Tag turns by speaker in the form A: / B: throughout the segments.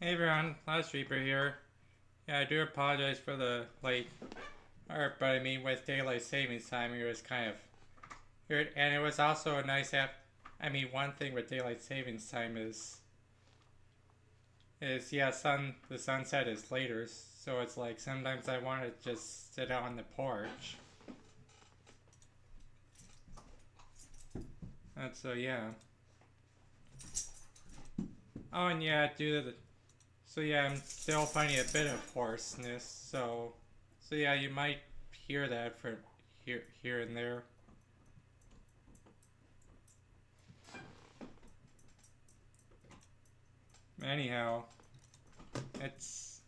A: Hey everyone, Last Reaper here. Yeah, I do apologize for the late, but I mean with daylight savings time, it was kind of weird, and it was also a nice app. I mean, one thing with daylight savings time is yeah, the sunset is later, so it's like sometimes I want to just sit out on the porch. And so yeah. Oh, and yeah, I'm still finding a bit of hoarseness, so yeah, you might hear that from here and there. Anyhow, it's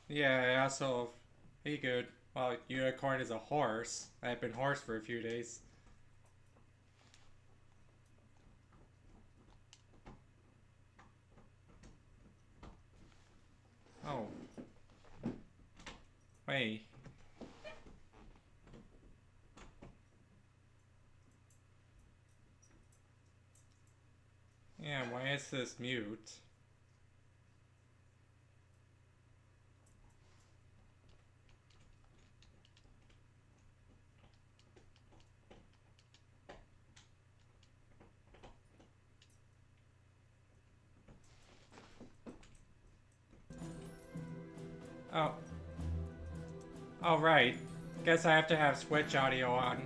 A: yeah. I also hey good. Well, unicorn is a horse. I've been hoarse for a few days. Oh wait, yeah. Why is this mute? Oh, oh right. Guess I have to have Switch audio on.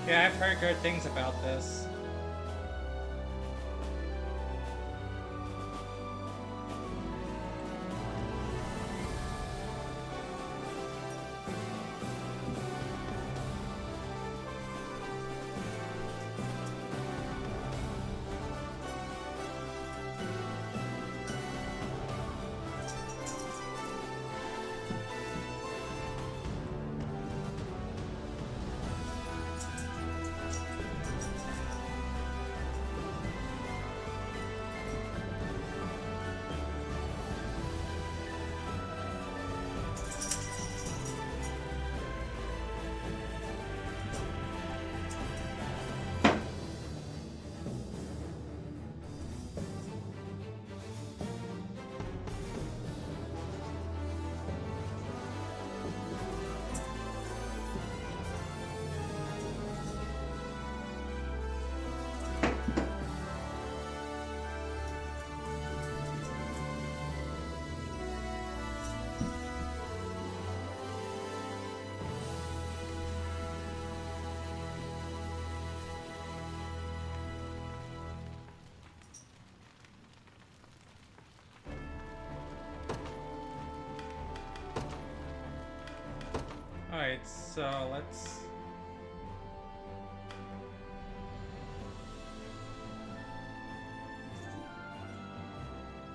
A: Yeah, I've heard good things about this. Alright, so let's.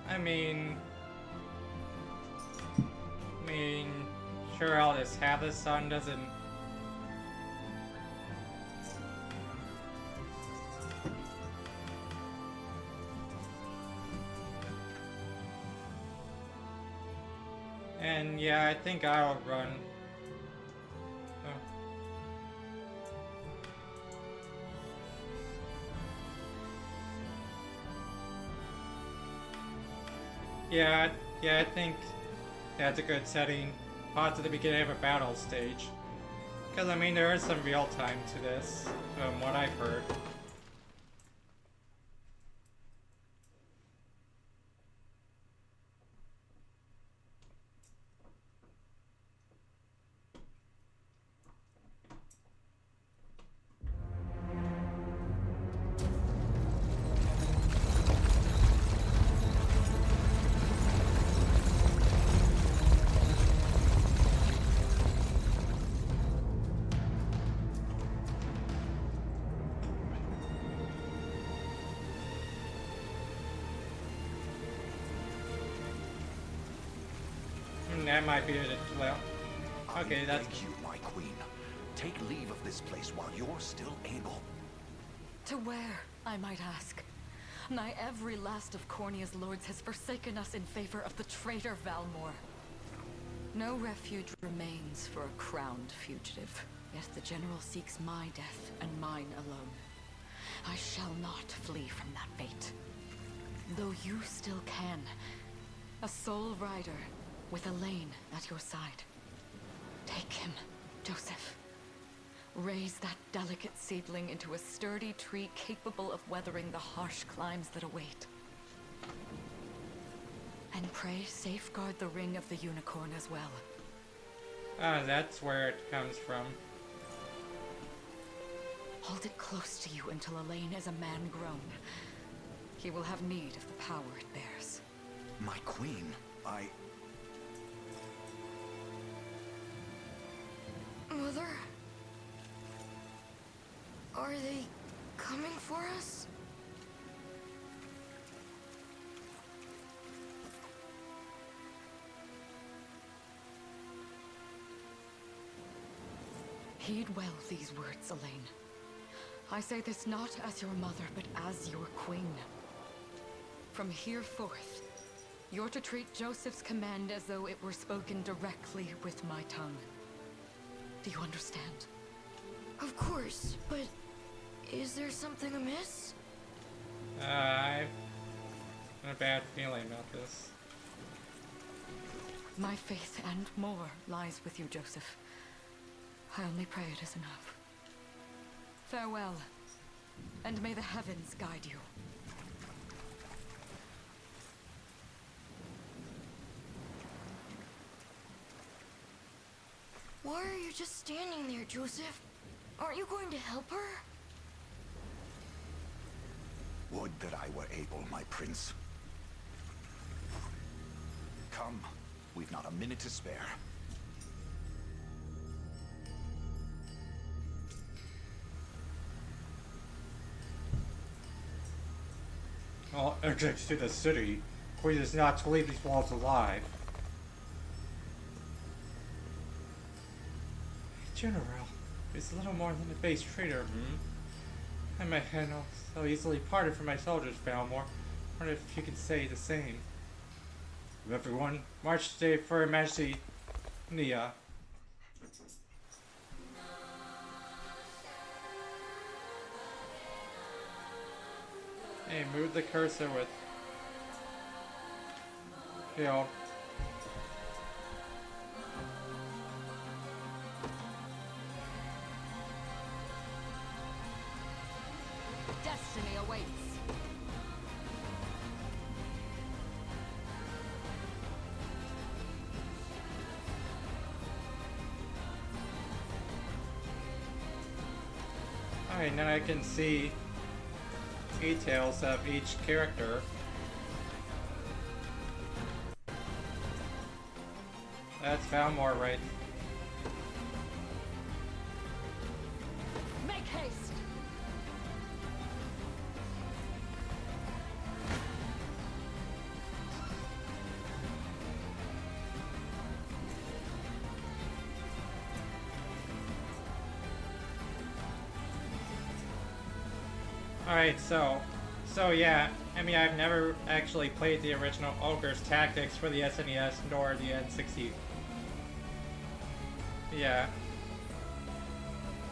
A: I mean, I mean, sure, I'll just have the sun doesn't. And yeah, I think I'll run. Oh. Yeah, yeah, I think that's a good setting. Pause at the beginning of a battle stage. Because, I mean, there is some real time to this, from what I've heard. That might be it. Well, okay, that's.
B: Thank you, my queen. Take leave of this place while you're still able.
C: To where, I might ask? Nigh every last of Cornia's lords has forsaken us in favor of the traitor Valmor. No refuge remains for a crowned fugitive. Yet the general seeks my death and mine alone. I shall not flee from that fate. Though you still can. A sole rider with Elaine at your side. Take him, Joseph. Raise that delicate seedling into a sturdy tree capable of weathering the harsh climes that await. And pray safeguard the ring of the unicorn as well.
A: Ah, that's where it comes from.
C: Hold it close to you until Elaine is a man grown. He will have need of the power it bears.
B: My queen,
D: Mother? Are they coming for us?
C: Heed well these words, Elaine. I say this not as your mother, but as your queen. From here forth, you're to treat Joseph's command as though it were spoken directly with my tongue. Do you understand?
D: Of course, but is there something amiss?
A: I've got a bad feeling about this.
C: My faith and more lies with you, Joseph. I only pray it is enough. Farewell, and may the heavens guide you.
D: Why are you just standing there, Joseph? Aren't you going to help her?
B: would that I were able, my prince. Come, we've not a minute to spare.
A: All entrance to the city. Queen is not to leave these walls alive. General, he's little more than a base traitor, And my hand so easily parted from my soldiers, Valmor. Wonder if you could say the same. Everyone, march today for Her Majesty NEIGH. Hey, move the cursor with Hill.
C: Destiny awaits.
A: Alright, now I can see details of each character. That's Valmor, right?
C: Make haste.
A: Alright, so yeah, I mean, I've never actually played the original Ogre's Tactics for the SNES nor the N60. Yeah.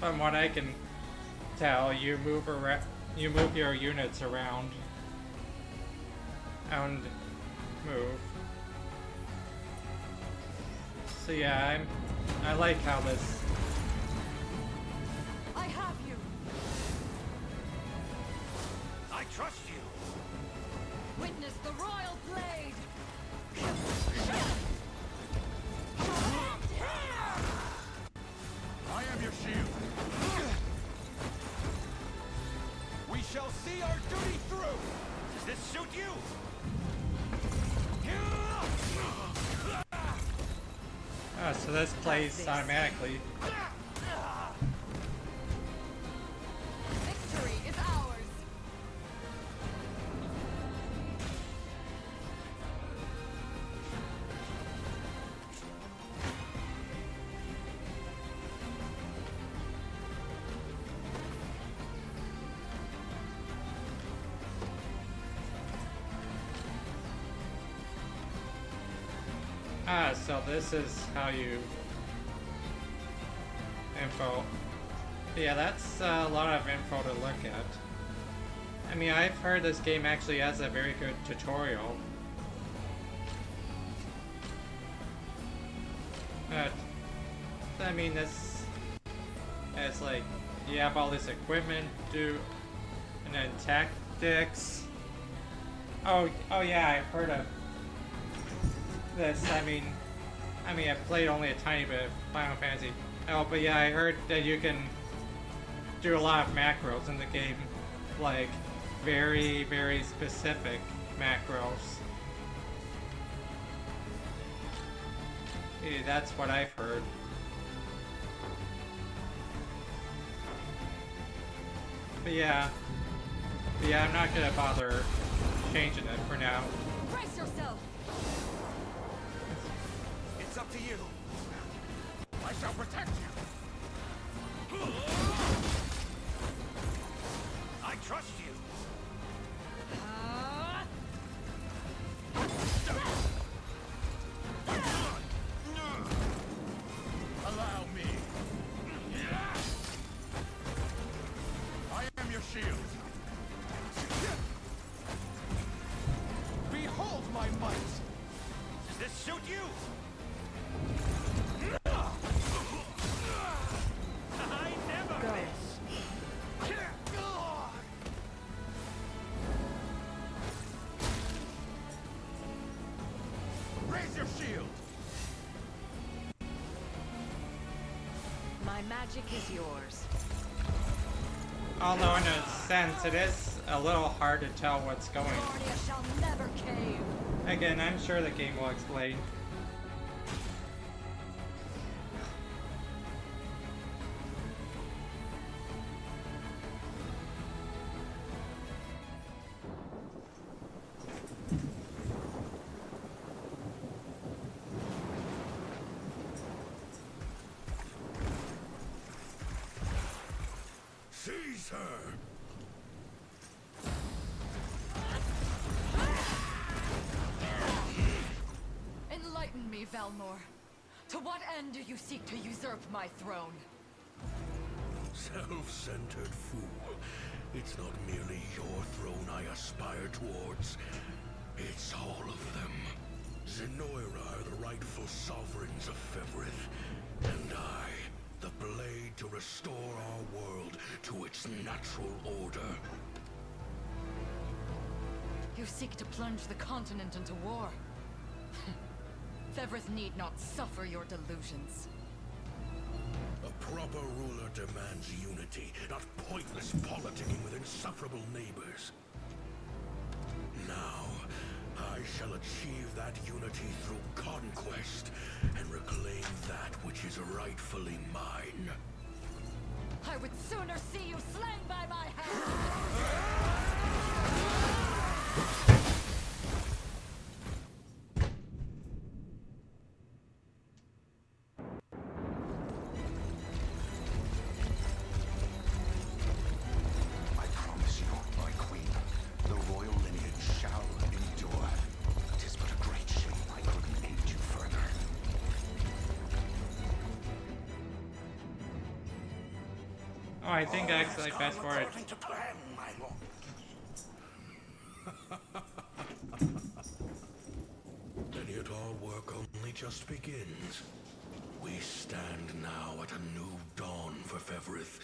A: From what I can tell, you move your units around and move. So yeah, I like how this.
C: I have you.
B: I trust you.
C: Witness the royal blade.
B: I am your shield. We shall see our duty through. Does this suit you?
A: Oh, so this plays automatically.
C: Victory is ours.
A: Ah, so this is how you info. Yeah, that's a lot of info to look at. I mean, I've heard this game actually has a very good tutorial. But, I mean, this, it's like, you have all this equipment to, and then tactics. Oh yeah, I've heard of this. I mean, I've played only a tiny bit of Final Fantasy. Oh, but yeah, I heard that you can do a lot of macros in the game, like very, very specific macros. Yeah, that's what I've heard. But yeah, I'm not gonna bother changing it for now.
C: Brace yourself!
B: It's up to you. I shall protect you. I trust you. Allow me. I am your shield. Behold my might. Does this suit you? I never
C: Go.
B: miss. Raise your shield.
C: My magic is yours.
A: Although in a sense, it is a little hard to tell what's going.
C: Cornea shall never cave.
A: Again, I'm sure the game will explain.
B: Seize her.
C: Enlighten me, Valmor. To what end do you seek to usurp my throne?
E: Self-centered fool. It's not merely your throne I aspire towards. It's all of them. Zenoira are the rightful sovereigns of Fevrith. And I, the blade to restore our world to its natural order.
C: You seek to plunge the continent into war. Fevrith need not suffer your delusions.
E: A proper ruler demands unity, not pointless politicking with insufferable neighbors. Now, I shall achieve that unity through conquest and reclaim that which is rightfully mine.
C: I would sooner see you slain by my hand!
F: I promise you, my queen, the royal lineage shall endure. 'Tis but a great shame I couldn't aid you further.
A: Oh, I think actually fast forward.
F: According to plan, my lord.
E: And yet our work only just begins. We stand now at a new dawn for Fevrith.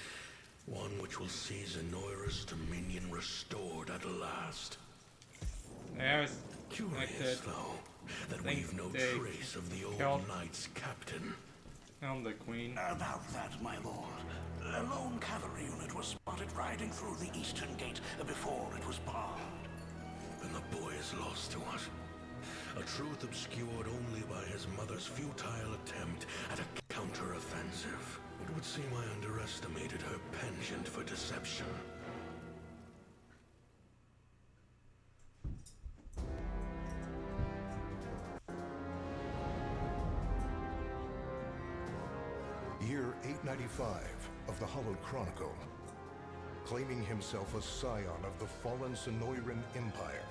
E: One which will see Zenoira's dominion restored at last.
A: Yeah, I was
E: Curious, though, that
A: think
E: we've no
A: they
E: trace of the
A: killed-
E: old knight's captain.
A: I'm the queen.
F: About that, my lord. A lone cavalry unit was spotted riding through the eastern gate before it was barred.
E: And the boy is lost to us. A truth obscured only by his mother's futile attempt at a counter-offensive. It would seem I underestimated her penchant for deception.
G: Year 895 of the Hallowed Chronicle. Claiming himself a scion of the fallen Zenoiran Empire,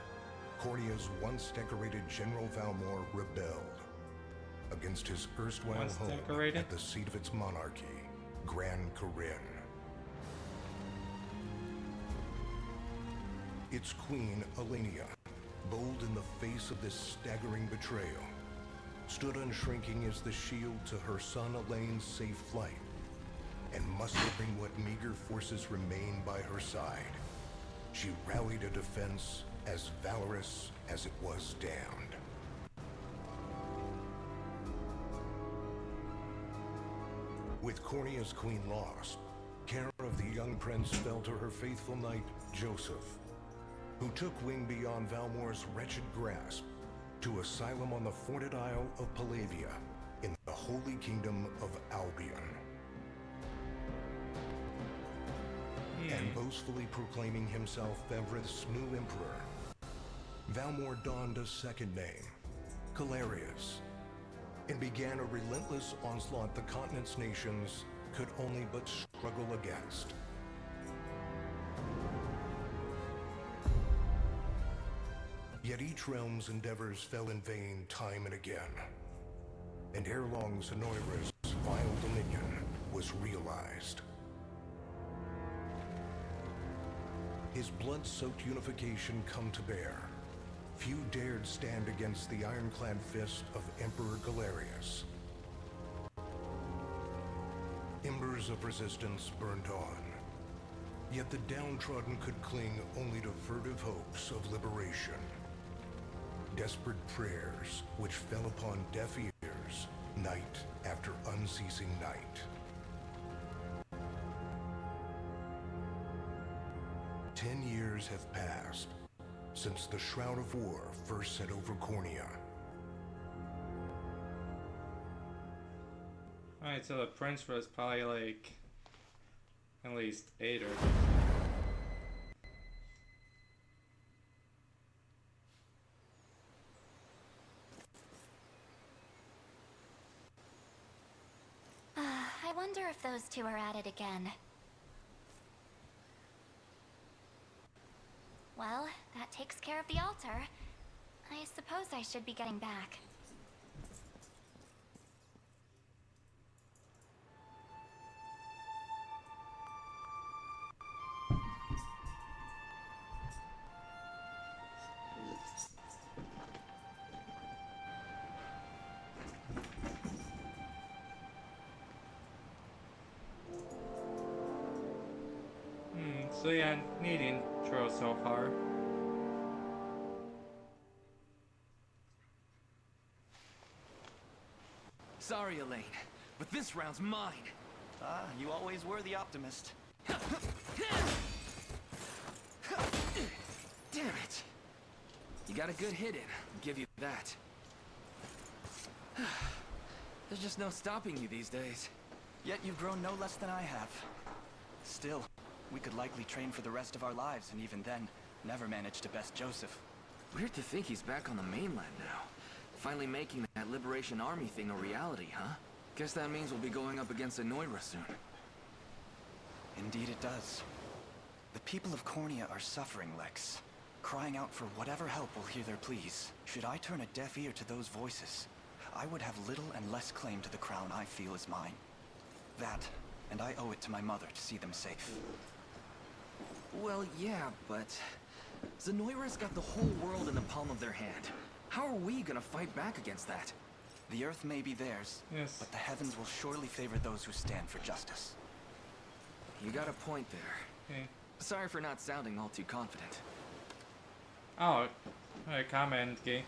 G: Cornea's once decorated General Valmor rebelled. against his erstwhile
A: Once
G: home
A: decorated.
G: at the seat of its monarchy, Gran Corinne. Its queen, Elenia, bold in the face of this staggering betrayal, stood unshrinking as the shield to her son Elaine's safe flight, and mustering what meager forces remained by her side, she rallied a defense as valorous as it was damned. With Cornea's queen lost, care of the young prince fell to her faithful knight, Joseph, who took wing beyond Valmore's wretched grasp to asylum on the forted isle of Palavia in the holy kingdom of Albion. And boastfully proclaiming himself Evereth's new emperor, Valmore donned a second name, Calarius, and began a relentless onslaught the continent's nations could only but struggle against. Yet each realm's endeavors fell in vain time and again, and ere long Zenoira's vile dominion was realized. His blood-soaked unification come to bear, few dared stand against the ironclad fist of Emperor Galerius. Embers of resistance burned on, yet the downtrodden could cling only to furtive hopes of liberation. Desperate prayers which fell upon deaf ears night after unceasing night. 10 years have passed since the Shroud of War first set over Cornea.
A: Alright, so the prince was probably like at least 8 or
H: I wonder if those two are at it again. Well, that takes care of the altar. I suppose I should be getting back.
A: So yeah, neat intro so far.
I: Sorry, Elaine, but this round's mine.
J: Ah, you always were the optimist.
I: Damn it! You got a good hit in, I'll give you that. There's just no stopping you these days.
J: Yet you've grown no less than I have. Still, we could likely train for the rest of our lives, and even then, never manage to best Joseph.
I: Weird to think he's back on the mainland now. Finally making that Liberation Army thing a reality, huh? Guess that means we'll be going up against NEIGH soon.
J: Indeed it does. The people of Cornea are suffering, Lex. Crying out for whatever help will hear their pleas. Should I turn a deaf ear to those voices, I would have little and less claim to the crown I feel is mine. That, and I owe it to my mother to see them safe.
I: Well, yeah, but NEIGH's got the whole world in the palm of their hand. How are we gonna fight back against that?
J: The earth may be theirs,
A: Yes.
J: but the heavens will surely favor those who stand for justice.
I: You got a point there.
A: Okay.
I: Sorry for not sounding all too confident.
A: Oh, a comment, okay.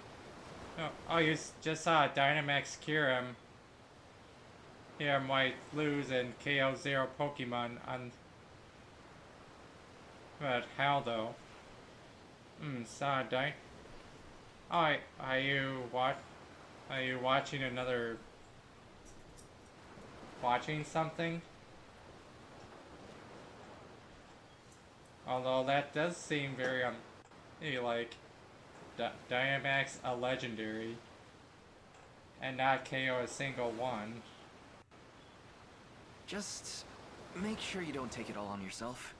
A: Oh, you just saw Dynamax Kyurem. Here might lose and KO 0 Pokemon on. But how though? Saw Oh, are you watching another? Watching something? Although that does seem very like Dynamax a legendary and not KO a single one.
I: Just make sure you don't take it all on yourself.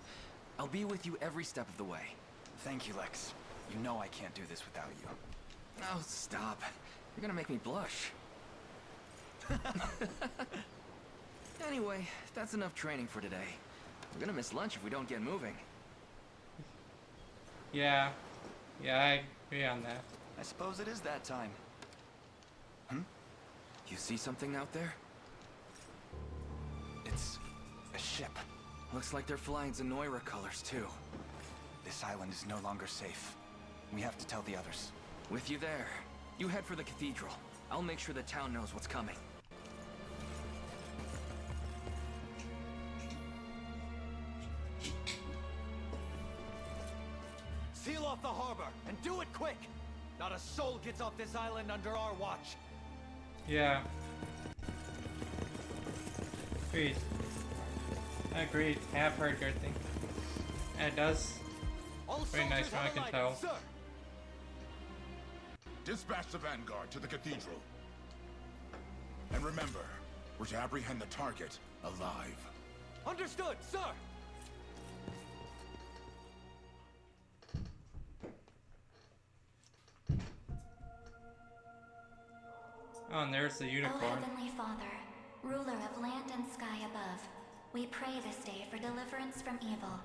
I: I'll be with you every step of the way.
J: Thank you, Lex. You know I can't do this without you.
I: Oh, stop. You're gonna make me blush. Anyway, that's enough training for today. We're gonna miss lunch if we don't get moving.
A: Yeah. Yeah, I agree on that.
J: I suppose it is that time.
I: You see something out there?
J: It's a ship.
I: Looks like they're flying Zenoira colors, too.
J: This island is no longer safe. We have to tell the others.
I: With you there. You head for the cathedral. I'll make sure the town knows what's coming.
B: Seal off the harbor, and do it quick! Not a soul gets off this island under our watch.
A: Yeah. Agreed. Agreed. Have heard good things. And it does.
B: All
A: Very nice
B: soldiers
A: one, I
B: on
A: can
B: line,
A: tell.
B: Sir.
E: Dispatch the vanguard to the cathedral. And remember, we're to apprehend the target alive.
B: Understood, sir!
A: Oh, and there's the
H: O
A: unicorn.
H: Heavenly Father, ruler of land and sky above, we pray this day for deliverance from evil.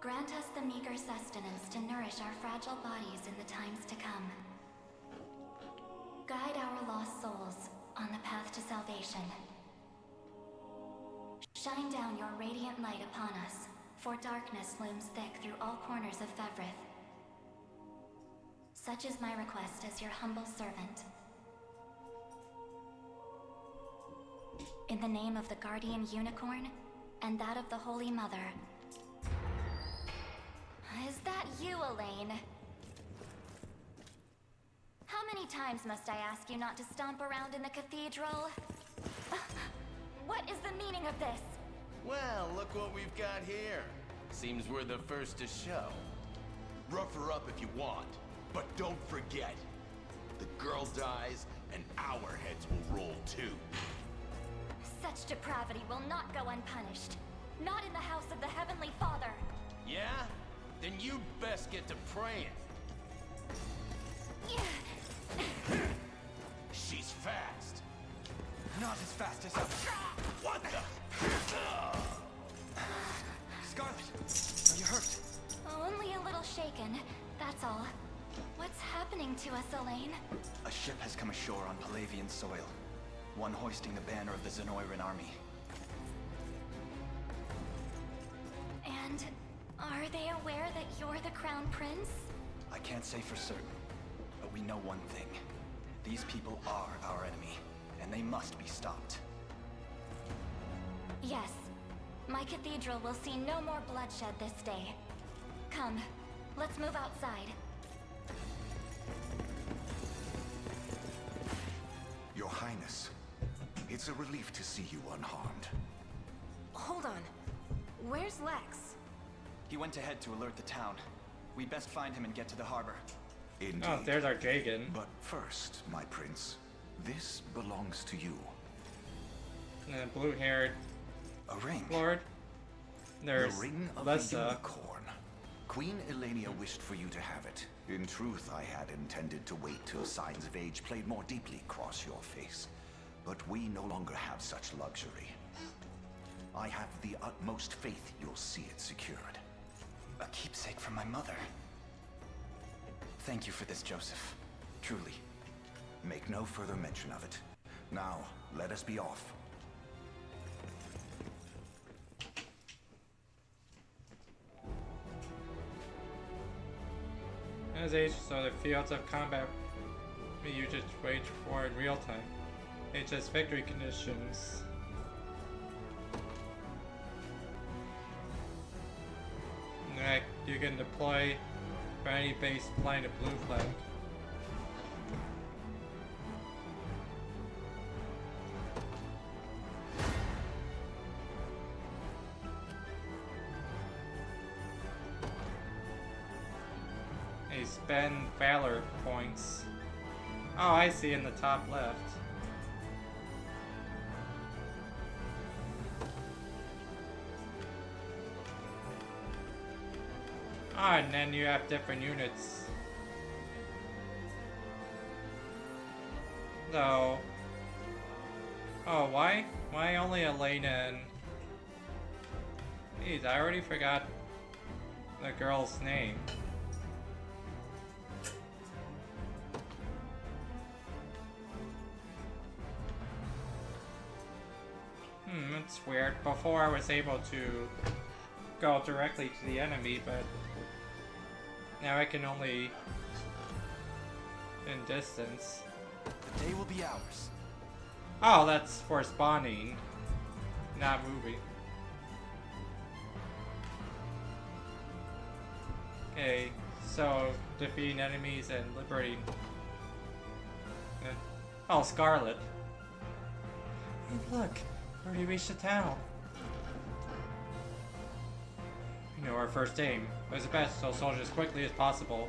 H: Grant us the meager sustenance to nourish our fragile bodies in the times to come. Guide our lost souls on the path to salvation. Shine down your radiant light upon us, for darkness looms thick through all corners of Fevrith. Such is my request as your humble servant. In the name of the guardian unicorn, and that of the Holy Mother. Is that you, Elaine? How many times must I ask you not to stomp around in the cathedral? What is the meaning of this?
K: Well, look what we've got here. Seems we're the first to show.
F: Rough her up if you want, but don't forget, the girl dies and our heads will roll too.
H: Such depravity will not go unpunished. Not in the house of the Heavenly Father.
K: Yeah? Then you'd best get to praying.
F: She's fast.
J: Not as fast as others.
F: What the?
J: Scarlet, are you hurt?
H: Only a little shaken, that's all. What's happening to us, Elaine?
J: A ship has come ashore on Palavian soil. One hoisting the banner of the Zenoiran army.
H: And are they aware that you're the Crown Prince?
J: I can't say for certain, but we know one thing. These people are our enemy, and they must be stopped.
H: Yes. My cathedral will see no more bloodshed this day. Come, let's move outside.
F: Your Highness, it's a relief to see you unharmed.
D: Hold on. Where's Lex?
J: He went ahead to alert the town. We'd best find him and get to the harbor.
F: Indeed.
A: Oh, there's our Jagan.
F: But first, my prince, this belongs to you.
A: And then blue-haired
F: A ring.
A: Lord. There's
F: The ring of
A: Lessa.
F: the unicorn. Queen Elenia wished for you to have it. In truth, I had intended to wait till signs of age played more deeply across your face. But we no longer have such luxury. I have the utmost faith you'll see it secured.
J: A keepsake from my mother. Thank you for this, Joseph. Truly.
F: Make no further mention of it. Now, let us be off.
A: As age, so the fields of combat we use to wage war in real time. HS victory conditions. Like you can deploy for any base flying a blue flag. Spend valor points. Oh, I see in the top left. Ah, and then you have different units. So... Oh, why? Why only Elena and... Jeez, I already forgot the girl's name. It's weird. Before I was able to go directly to the enemy, but now I can only in distance.
J: The day will be ours.
A: Oh, that's for spawning, not moving. Okay, so defeating enemies and liberating. Oh, Scarlet. Look, already reached the town. We know our first aim. It was best to soldiers as quickly as possible.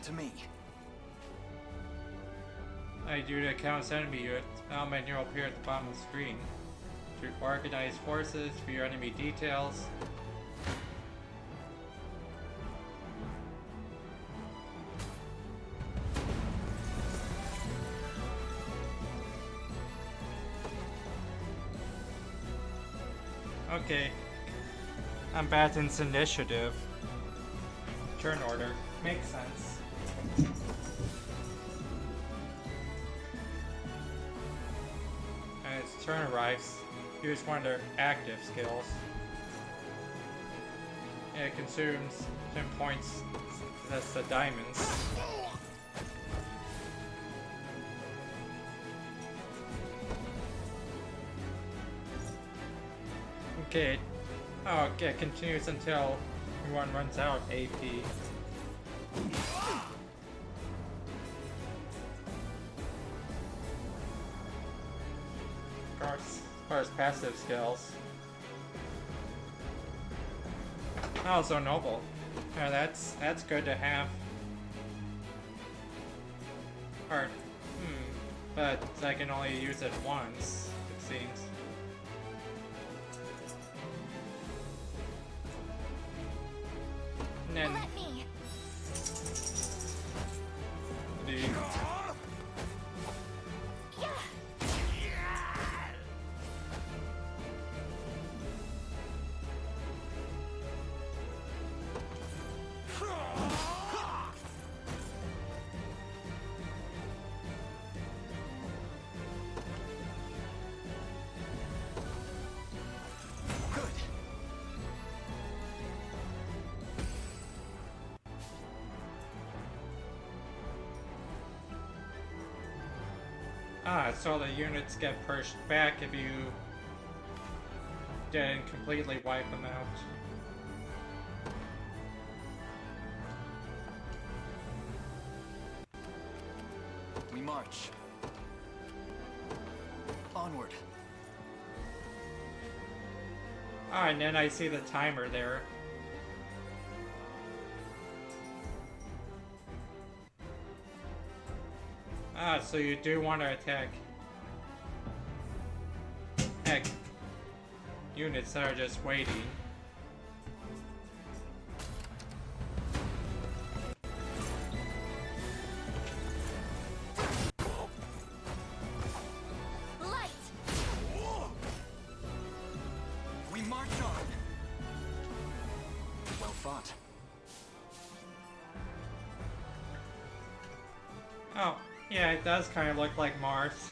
J: To me.
A: I do to count enemy units. Now my name will appear at the bottom of the screen. To organize forces for your enemy details. Okay. Combatants initiative. Turn order. Makes sense. And its turn arrives. Use one of their active skills. And it consumes 10 points. That's the diamonds. Okay. Oh, okay, it continues until everyone runs out AP. As far as passive skills. Oh, so noble. Yeah, that's good to have. Or, but I can only use it once, it seems. And then
H: Let me.
A: So the units get pushed back if you didn't completely wipe them out.
J: We march. Onward.
A: And then I see the timer there. So you do want to attack units that are just waiting.
H: Light.
J: We march on. Well fought.
A: Oh, yeah, it does kind of look like Mars.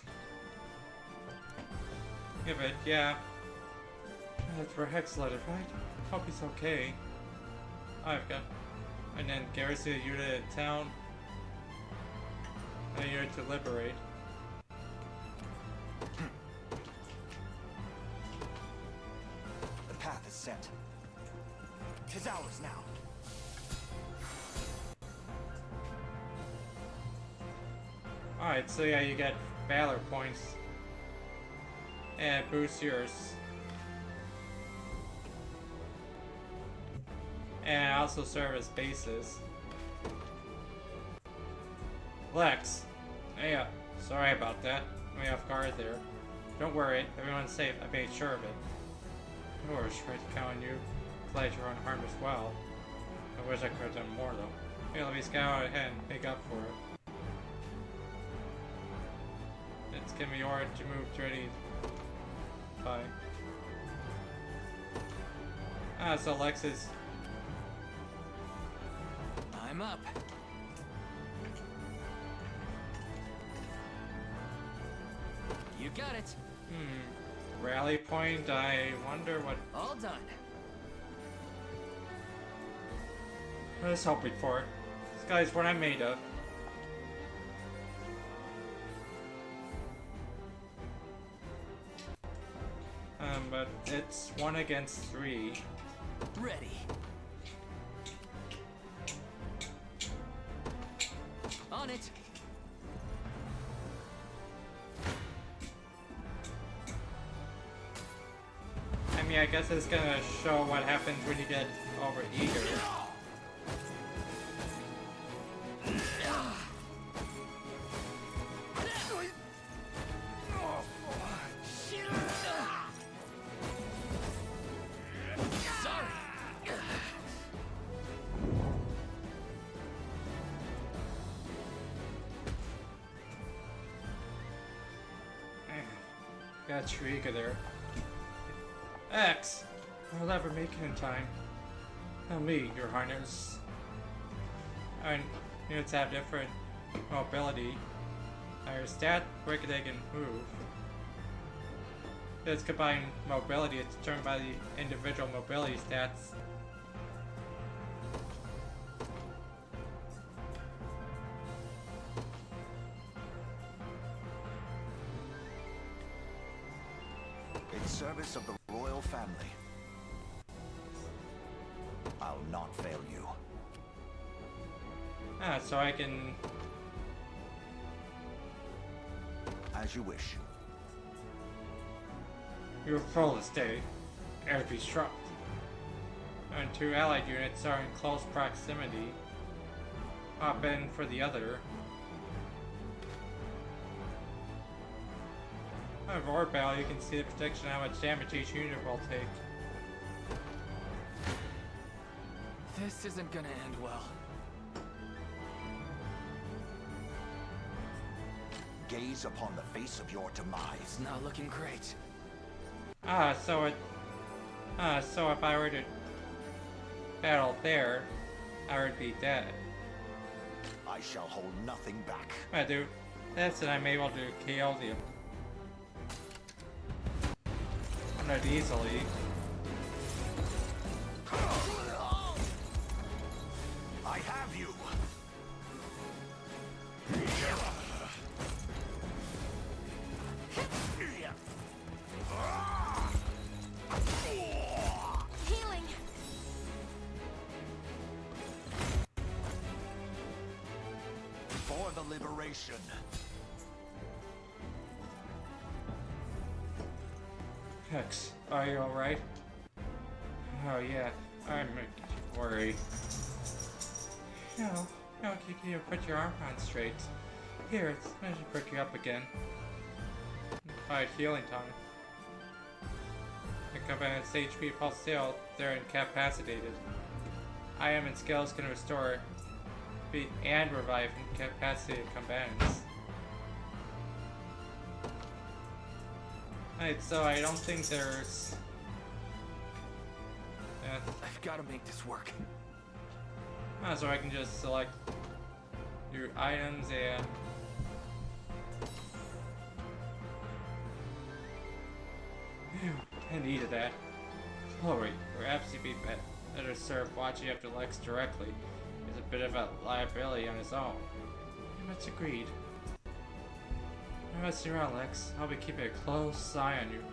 A: Give it, yeah. That's where Hex led it, right? Hope he's okay. I've got... And then garrison a unit in town. And a unit to liberate.
J: The path is set. 'Tis ours now.
A: Alright, so yeah, you get Valor points. And boost yours. And also serve as bases. Lex. Yeah, sorry about that. Put me off guard there. Don't worry, everyone's safe. I made sure of it. Yours, right, counting you. Played your own harm as well. I wish I could have done more though. Maybe let me scout ahead and make up for it. It's giving me order to move to any. Bye. Ah, so Lex is.
I: I'm up. You got it.
A: Rally point, I wonder what.
I: All done.
A: I was hoping for. This guy's what I'm made of. But it's 1 against 3.
I: Ready. On it.
A: I mean, I guess it's gonna show what happens when you get over eager. Got Shrika there. X! I'll never make it in time. Not me, your highness. And units have different mobility. Higher stat, quicker they can move. This combined mobility is determined by the individual mobility stats.
F: In service of the royal family, I'll not fail you.
A: Ah, so I can...
F: As you wish.
A: Your full estate. Air be struck. And 2 allied units are in close proximity. Hop in for the other. On Roar Battle, you can see the prediction of how much damage each unit will take.
I: This isn't gonna end well.
F: Gaze upon the face of your demise.
I: It's not looking great.
A: So if I were to battle there, I would be dead.
F: I shall hold nothing back.
A: I do. That's it, I'm able to kill them. Not easily.
F: I have you.
H: Healing.
F: For the liberation.
A: Hex, are you alright? Oh yeah, I'm worried. No, you put your arm on straight. Here, I should pick you up again. Alright, healing time. The combatant's HP falls still, they're incapacitated. IM and skills can restore, beat, and revive incapacitated combatants. Alright, so I don't think there's...
I: I've got to make this work.
A: So I can just select your items and... Phew, I needed that. Oh wait, perhaps he'd be better served watching after Lex directly. He's a bit of a liability on his own. Much agreed. I'm messing around, Lex. I'll be keeping a close eye on you.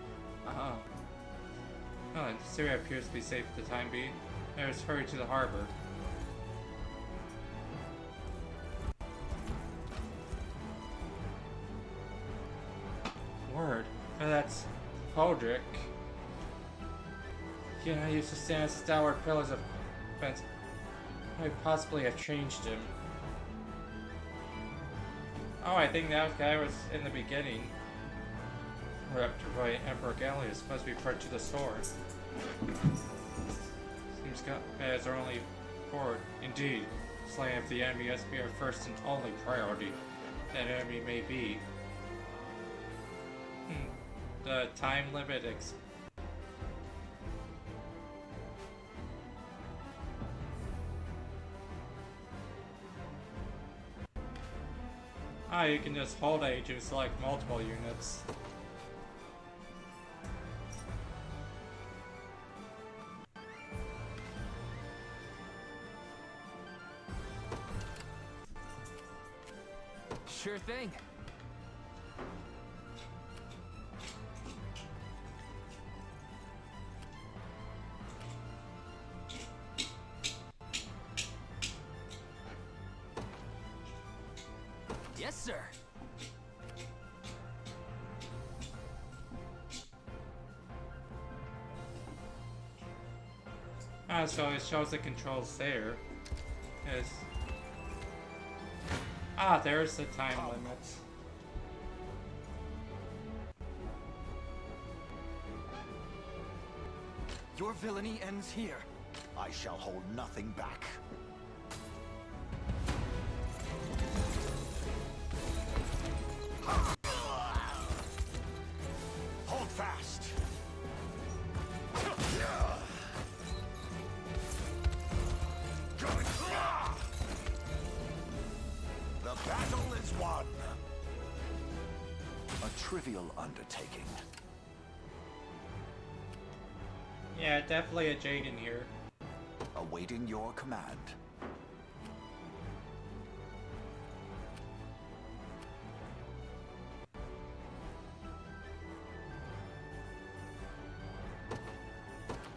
A: Oh, Syria appears to be safe for the time being. Let us hurry to the harbor. Word. Oh, that's Holdrick. Yeah, I used to stand as stalwart pillars of defense. I possibly have changed him. Oh, I think that guy was in the beginning. We're up to right. Emperor Gallius must be put to the sword. Seems as our only forward. Indeed, slaying of the enemy must be our first and only priority. That enemy may be. The time limit you can just hold A to select multiple units.
I: Sure thing. Yes, sir.
A: So it shows the controls there. Yes. There's the time limits.
I: Your villainy ends here.
F: I shall hold nothing back. Hold fast. The battle is won. A trivial undertaking.
A: Yeah, definitely a Jaden here.
F: Awaiting your command.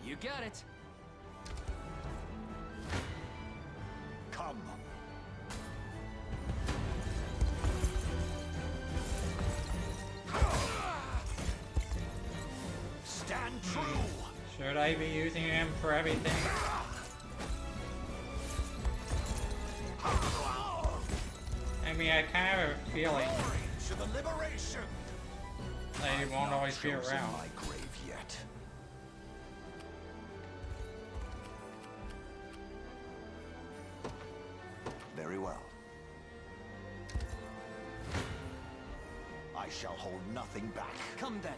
I: You got it.
F: Come. Stand true.
A: Should I be using him for everything? I mean, I kind of have a feeling
F: To the liberation.
A: that he won't always be
F: Chosen
A: around.
F: my grave yet. Very well. I shall hold nothing back.
I: Come then.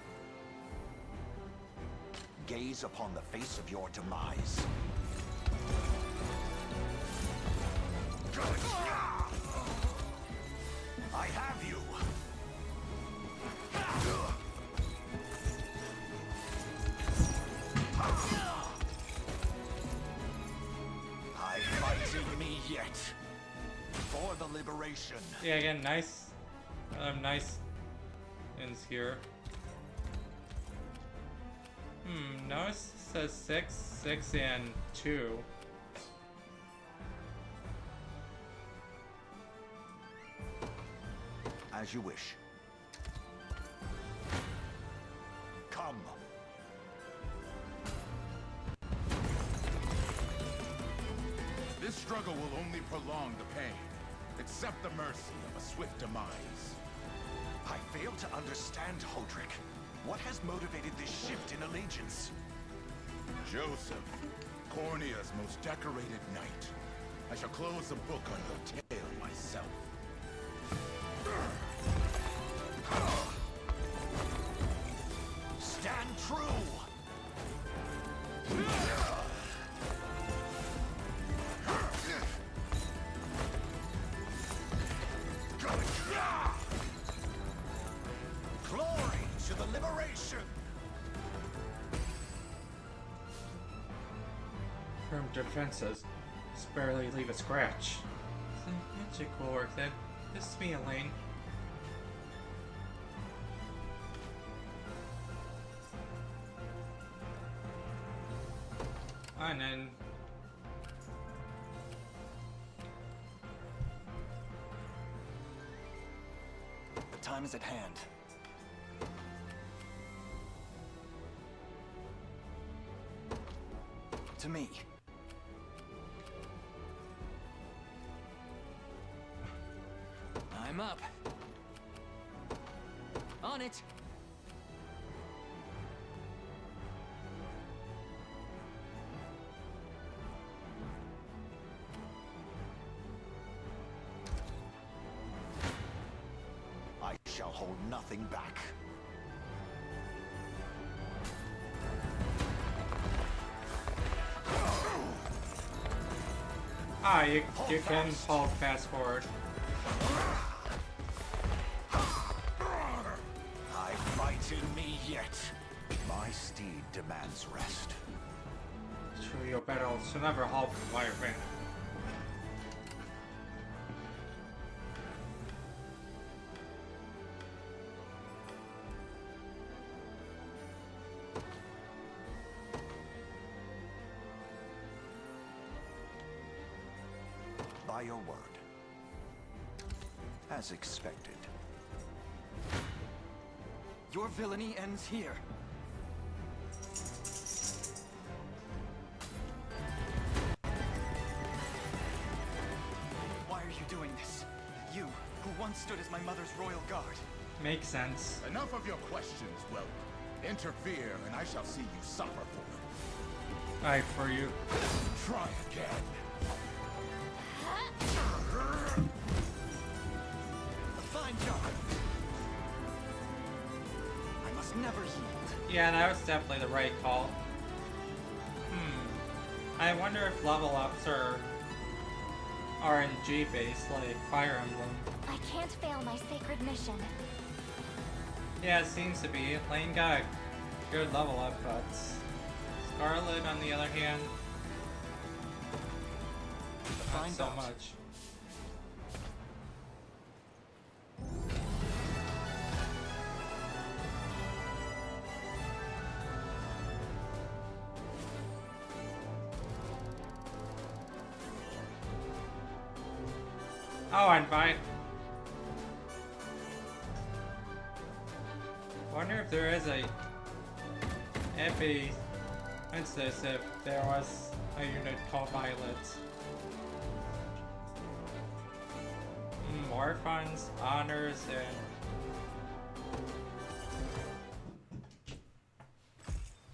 F: Gaze upon the face of your demise. I have you. I fight in me yet. For the liberation.
A: Yeah, again, nice ins here. No, it says 6, and 2.
F: As you wish. Come.
L: This struggle will only prolong the pain. Accept the mercy of a swift demise.
F: I fail to understand, Hodrick. What has motivated this shift in allegiance?
L: Joseph, Cornea's most decorated knight. I shall close the book on your tale myself.
F: Stand true! Glory to the liberation!
A: Firm defenses. Just barely leave a scratch. Magic will work then. This is me, Elaine. And then
J: The time is at hand. To me.
I: I'm up. On it.
F: hold nothing back.
A: Ah, you can hold fast forward.
F: I fight in me yet. My steed demands rest.
A: True, your battles should never halt while you're fighting.
F: By your word. As expected.
I: Your villainy ends here. Why are you doing this? You, who once stood as my mother's royal guard.
A: Makes sense.
L: Enough of your questions, well, interfere and I shall see you suffer for it.
A: Alright, for you.
L: Try again.
I: A fine job. I must never yield.
A: Yeah, that was definitely the right call. I wonder if level ups are RNG based, like Fire Emblem.
H: I can't fail my sacred mission.
A: Yeah, it seems to be. Lane got a good level up, but Scarlet, on the other hand, not so much. Oh, I'm fine. Wonder if there is a epi instance if there was a unit called Violet. More funds, honors, and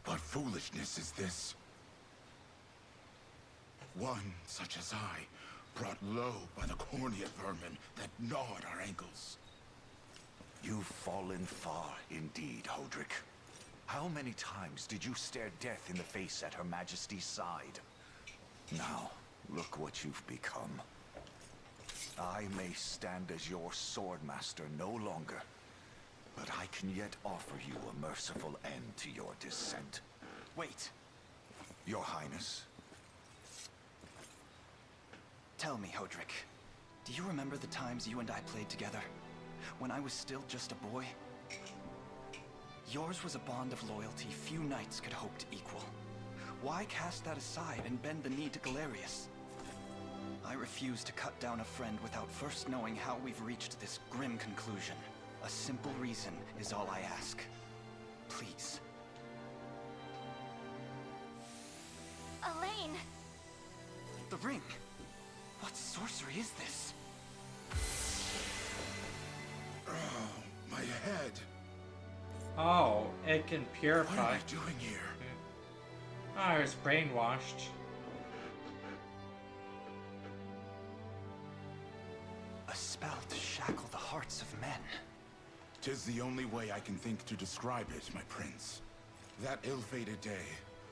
L: What foolishness is this? One such as I, brought low by the cornea vermin that gnawed our ankles.
F: You've fallen far indeed, Hodrick. How many times did you stare death in the face at Her Majesty's side? Now, look what you've become. I may stand as your swordmaster no longer, but I can yet offer you a merciful end to your descent.
I: Wait.
F: Your Highness.
J: Tell me, Hodrick, do you remember the times you and I played together? When I was still just a boy? Yours was a bond of loyalty few knights could hope to equal. Why cast that aside and bend the knee to Galerius? I refuse to cut down a friend without first knowing how we've reached this grim conclusion. A simple reason is all I ask. Please.
H: Elaine!
J: The ring! What sorcery is this?
L: Oh, my head.
A: oh, it can purify.
L: What am I doing here?
A: I was brainwashed.
J: A spell to shackle the hearts of men.
L: 'Tis the only way I can think to describe it, my prince. That ill-fated day,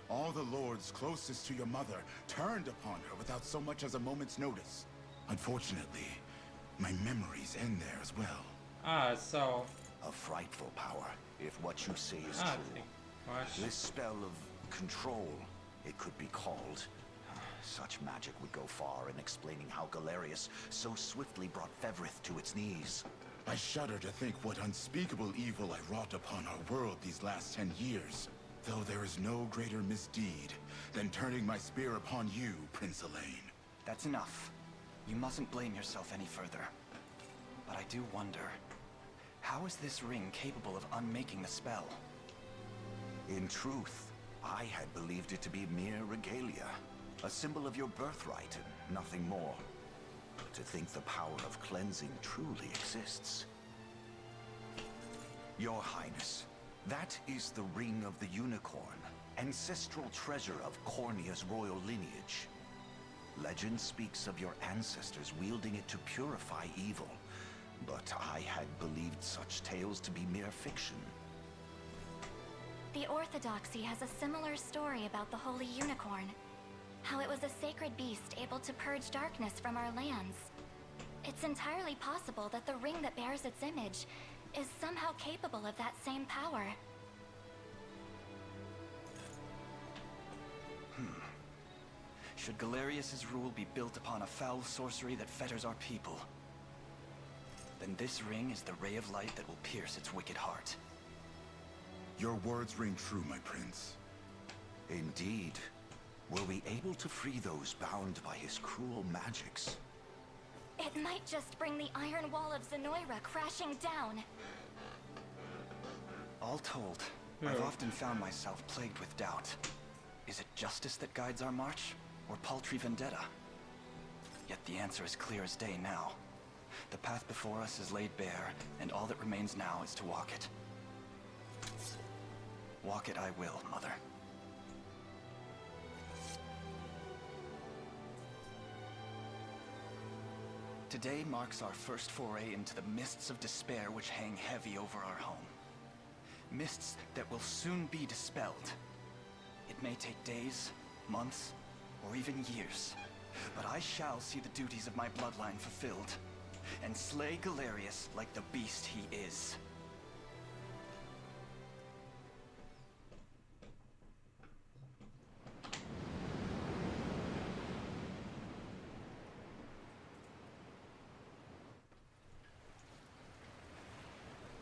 L: all the lords closest to your mother turned upon her without so much as a moment's notice. Unfortunately, my memories end there as well.
A: So...
F: A frightful power, if what you say is
A: Ah,
F: true.
A: gosh.
F: This spell of control, it could be called. Such magic would go far in explaining how Galerius so swiftly brought Fevrith to its knees.
L: I shudder to think what unspeakable evil I wrought upon our world these last 10 years. Though there is no greater misdeed than turning my spear upon you, Prince Elaine.
J: That's enough. You mustn't blame yourself any further. But I do wonder, how is this ring capable of unmaking the spell?
F: In truth, I had believed it to be mere regalia, a symbol of your birthright and nothing more. To think the power of cleansing truly exists. Your Highness, that is the Ring of the Unicorn, ancestral treasure of Cornea's royal lineage. Legend speaks of your ancestors wielding it to purify evil, but I had believed such tales to be mere fiction.
H: The Orthodoxy has a similar story about the Holy Unicorn. How it was a sacred beast able to purge darkness from our lands. It's entirely possible that the ring that bears its image is somehow capable of that same power.
J: Should Galerius's rule be built upon a foul sorcery that fetters our people, then this ring is the ray of light that will pierce its wicked heart.
L: Your words ring true, my prince.
F: Indeed. Were we able to free those bound by his cruel magics?
H: It might just bring the iron wall of Zenoira crashing down.
J: All told, I've often found myself plagued with doubt. Is it justice that guides our march, or paltry vendetta? Yet the answer is clear as day now. The path before us is laid bare, and all that remains now is to walk it. Walk it I will, Mother. Today marks our first foray into the mists of despair which hang heavy over our home. Mists that will soon be dispelled. It may take days, months, or even years, but I shall see the duties of my bloodline fulfilled, and slay Galerius like the beast he is.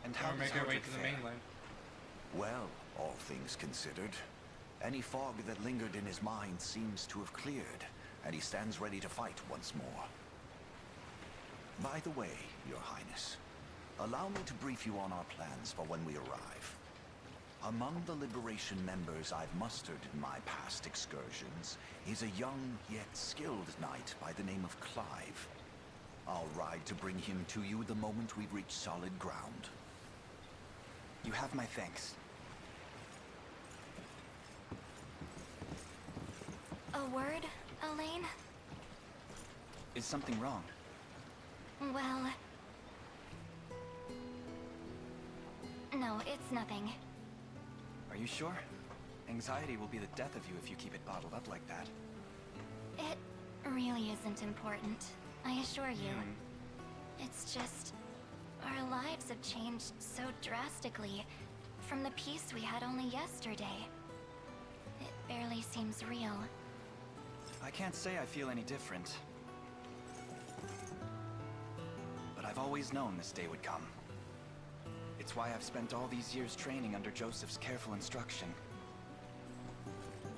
J: And how
A: Or make
J: does
A: our way
J: Hodrick
A: to the
J: fare?
A: mainland.
F: Well, all things considered, any fog that lingered in his mind seems to have cleared, and he stands ready to fight once more. By the way, Your Highness, allow me to brief you on our plans for when we arrive. Among the Liberation members I've mustered in my past excursions is a young yet skilled knight by the name of Clive. I'll ride to bring him to you the moment we've reached solid ground.
J: You have my thanks.
H: A word, Elaine?
J: Is something wrong?
H: Well... No, it's nothing.
J: Are you sure? Anxiety will be the death of you if you keep it bottled up like that.
H: It really isn't important, I assure you. It's just... our lives have changed so drastically from the peace we had only yesterday. It barely seems real.
J: I can't say I feel any different. But I've always known this day would come. It's why I've spent all these years training under Joseph's careful instruction.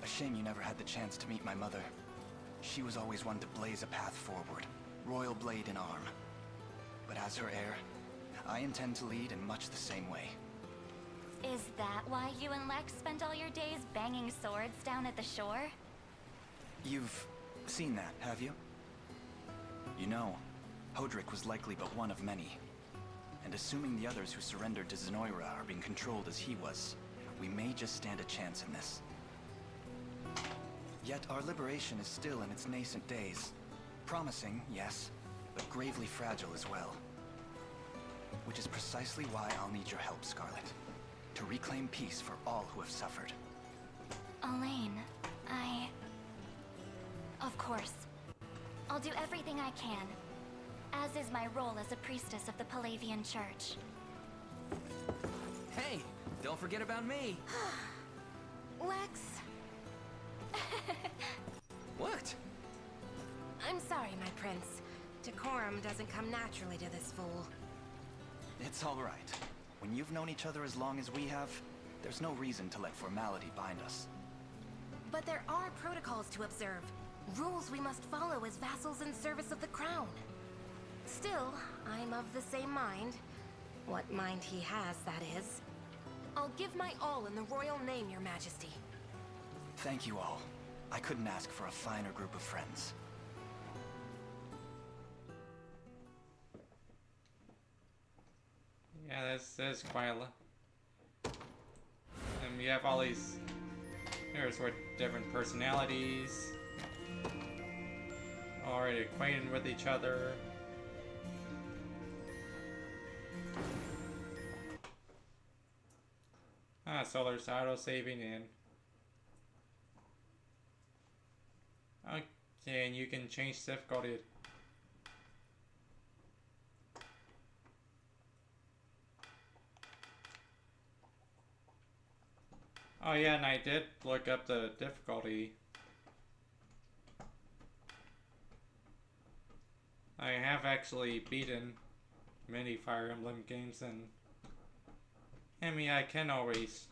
J: A shame you never had the chance to meet my mother. She was always one to blaze a path forward, royal blade in arm. But as her heir, I intend to lead in much the same way.
H: Is that why you and Lex spent all your days banging swords down at the shore?
J: You've seen that, have you? You know, Hodrick was likely but one of many. And assuming the others who surrendered to Zenoira are being controlled as he was, we may just stand a chance in this. Yet our liberation is still in its nascent days. Promising, yes, but gravely fragile as well. Which is precisely why I'll need your help, Scarlet. To reclaim peace for all who have suffered.
H: Elaine, Of course. I'll do everything I can. As is my role as a priestess of the Palavian Church.
I: Hey, don't forget about me.
D: Lex,
I: What?
M: I'm sorry, my prince. Decorum doesn't come naturally to this fool.
J: It's all right. When you've known each other as long as we have, there's no reason to let formality bind us.
M: But there are protocols to observe. Rules we must follow as vassals in service of the crown. Still, I'm of the same mind. What mind he has, that is. I'll give my all in the royal name, your majesty.
J: Thank you all. I couldn't ask for a finer group of friends.
A: Yeah, that's quite a lot. And you have all these, there's what, different personalities, already acquainted with each other. So there's auto saving in. Okay, and you can change difficulty. Oh yeah, and I did look up the difficulty. I have actually beaten many Fire Emblem games, and I mean, I can always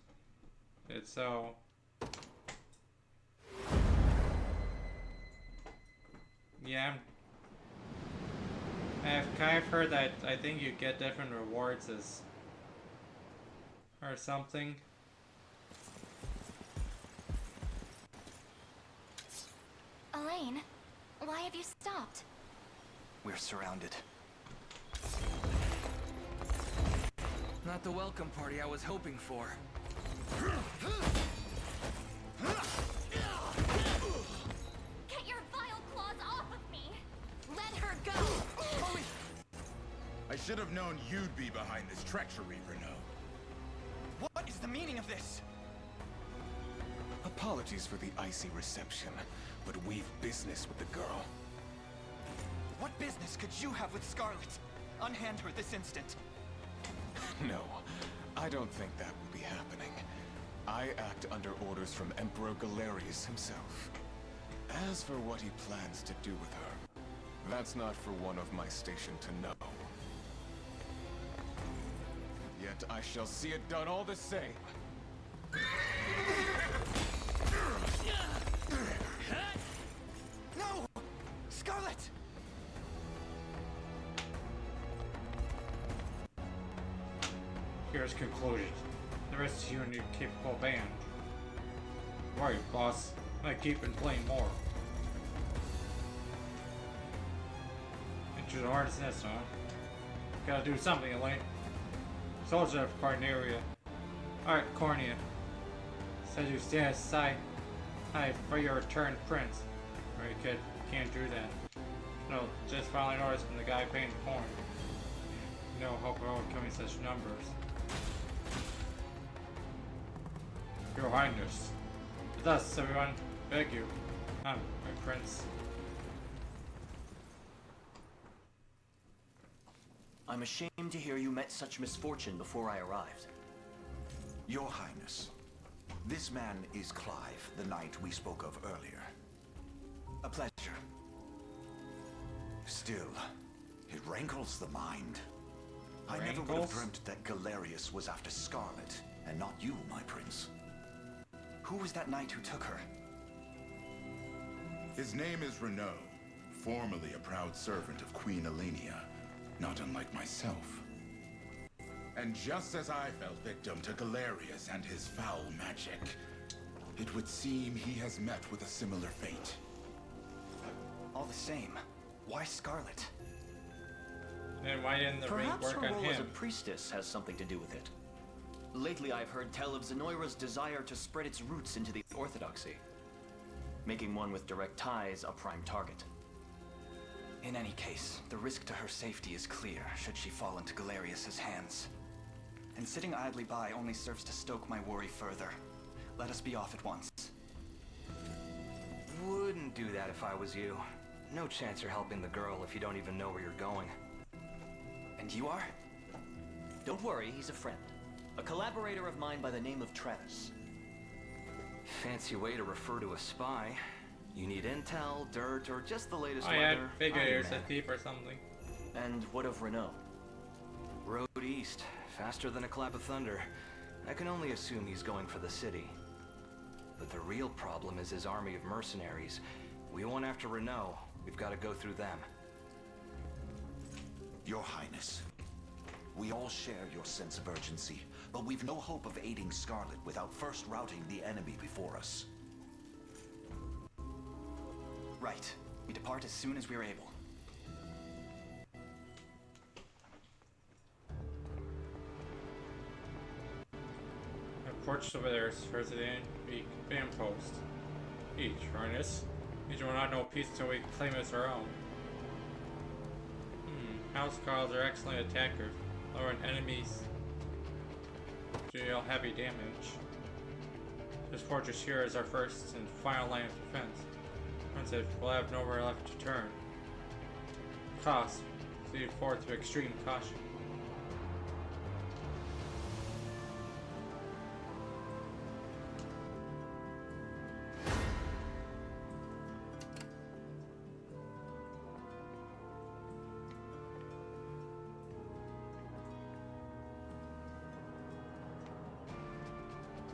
A: it so. Yeah, I've kind of heard that I think you get different rewards as or something.
H: Elaine, why have you stopped?
J: We're surrounded.
I: Not the welcome party I was hoping for.
H: Get your vile claws off of me!
M: Let her go!
L: I should have known you'd be behind this treachery, Renault.
J: What is the meaning of this?
E: Apologies for the icy reception, but we've business with the girl.
J: What business could you have with Scarlet? Unhand her this instant.
E: No, I don't think that will be happening. I act under orders from Emperor Galerius himself. As for what he plans to do with her, that's not for one of my station to know. Yet I shall see it done all the same.
J: No! Scarlet!
A: Here's concluded. The rest of you and your capable band. Right, boss. I keep and playing more. Into the hardest nest, huh? Gotta do something, Elaine. Soldier of Cornelia. Alright, Cornea. Said you stand aside. Hi, for your return, Prince. Alright, kid. Can't do that. No, just following orders from the guy paying the corn. No hope of overcoming such numbers. Your Highness. With us, everyone. Beg you. My prince.
N: I'm ashamed to hear you met such misfortune before I arrived.
F: Your Highness, this man is Clive, the knight we spoke of earlier.
J: A pleasure.
F: Still, it rankles the mind. I never would have dreamt that Galerius was after Scarlet, and not you, my prince.
J: Who was that knight who took her?
L: His name is Renault, formerly a proud servant of Queen Elenia, not unlike myself. And just as I fell victim to Galerius and his foul magic, it would seem he has met with a similar fate.
J: All the same, why Scarlet?
A: And why didn't the ring
N: Perhaps
A: work
N: her
A: on
N: role as a
A: him?
N: priestess has something to do with it. Lately I've heard tell of Zenoira's desire to spread its roots into the Orthodoxy, making one with direct ties a prime target.
J: In any case, the risk to her safety is clear should she fall into Galerius's hands. And sitting idly by only serves to stoke my worry further. Let us be off at once.
I: Wouldn't do that if I was you. No chance you're helping the girl if you don't even know where you're going.
J: And you are?
N: Don't worry, he's a friend. A collaborator of mine by the name of Travis.
I: Fancy way to refer to a spy. You need intel, dirt, or just the latest
A: Oh yeah,
I: weather.
A: I figured
I: I'm
A: it
I: your
A: was a
I: man.
A: thief or something.
N: And what of Renault?
I: Road east, faster than a clap of thunder. I can only assume he's going for the city. But the real problem is his army of mercenaries. We went after Renault. We've got to go through them.
F: Your Highness, we all share your sense of urgency, but we've no hope of aiding Scarlet without first routing the enemy before us.
J: Right. We depart as soon as we're able.
A: Approach over there, President. Be fan post. Each harness. Each will not know peace till we claim as our own. House calls are excellent attackers, lowering enemies. deal heavy damage. This fortress here is our first and final line of defense. Once it, we'll have nowhere left to turn. Cost. Proceed forth with extreme caution.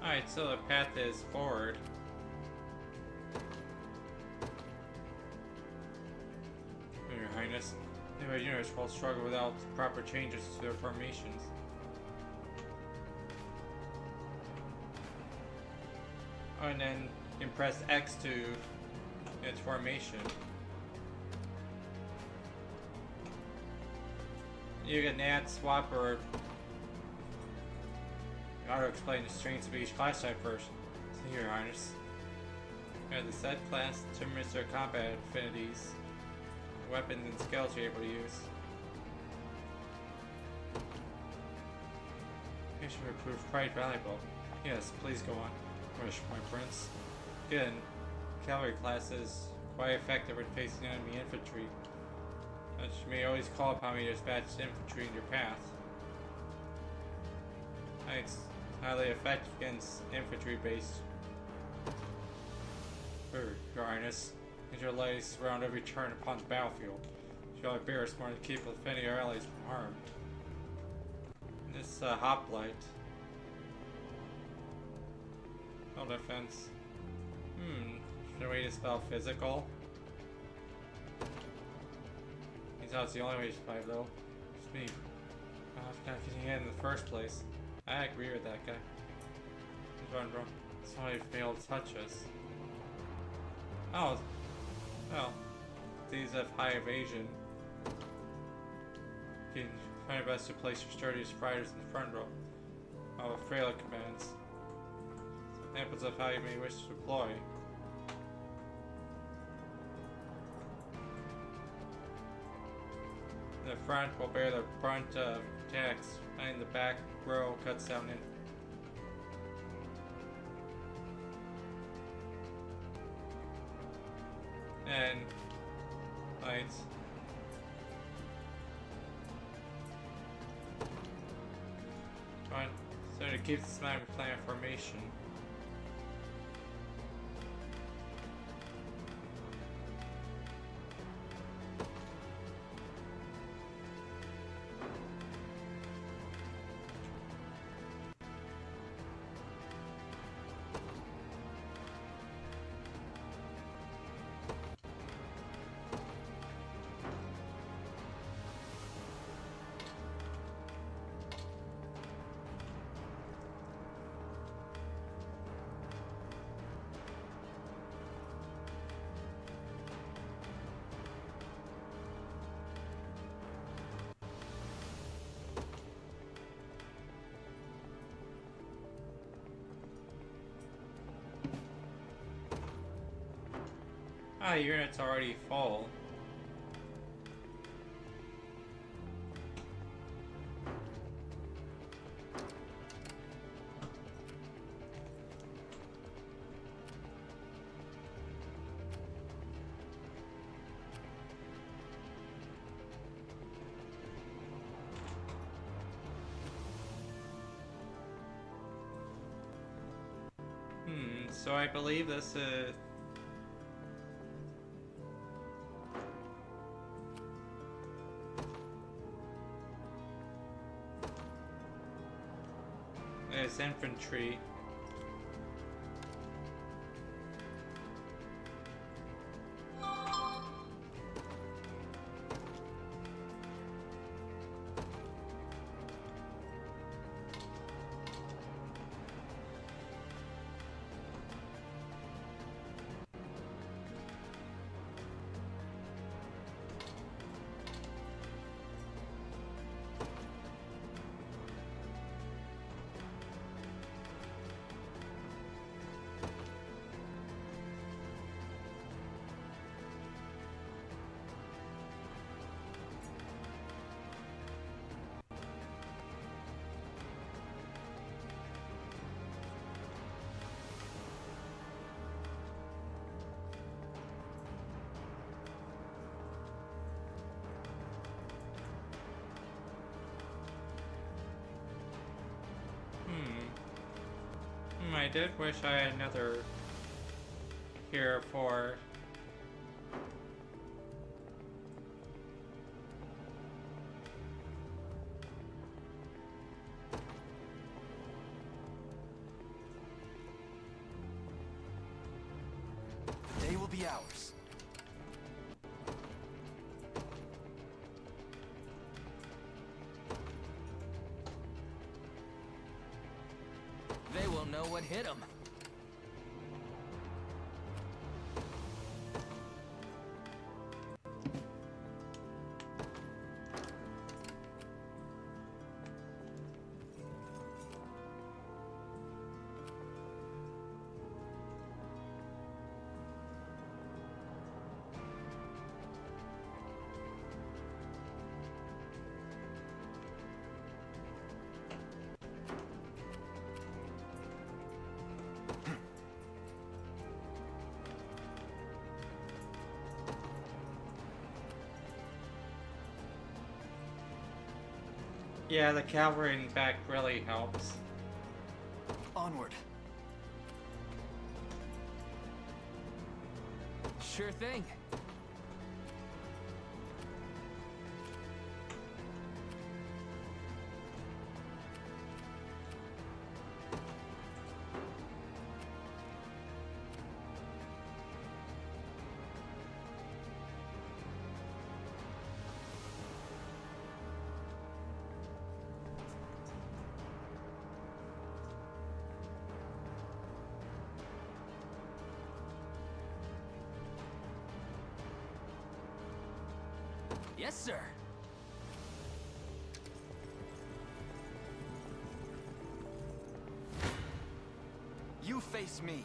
A: Alright, so the path is forward. Your Highness, the units will struggle without proper changes to their formations. Oh, and then you can press X to its formation. You can add, swap, or auto-explain the strengths of each class type first. See here, Highness. You have the set class determines their combat affinities, weapons, and skills you're able to use. Mission will prove quite valuable. Yes, please go on. Wish, my prince. Again, cavalry class is quite effective when facing enemy infantry. But you may always call upon me to dispatch infantry in your path. It's highly effective against infantry based. Your Highness, and your ladies surround every turn upon the battlefield. Shall I bear us more to keep any our allies from harm? This hoplite. No defense. Should I wait to spell physical? He's not the only way to survive though. It's me. How often I get in the first place? I agree with that guy. He's running, bro. Somebody failed to touch us. Oh. Well. These have high evasion. You can find it best to place your sturdiest riders in the front row. While frail commands. Examples of how you may wish to deploy. The front will bear the brunt of attacks, and the back row cuts down in. And lights. Fine. So to keep the smack plan formation. Ah, unit's already full. So I believe this is... There's infantry. did wish I had another here for...
J: The day will be ours.
B: They will know what hit them.
A: Yeah, the cavalry in back really helps.
J: Onward.
B: Sure thing. Yes, sir.
J: You face me.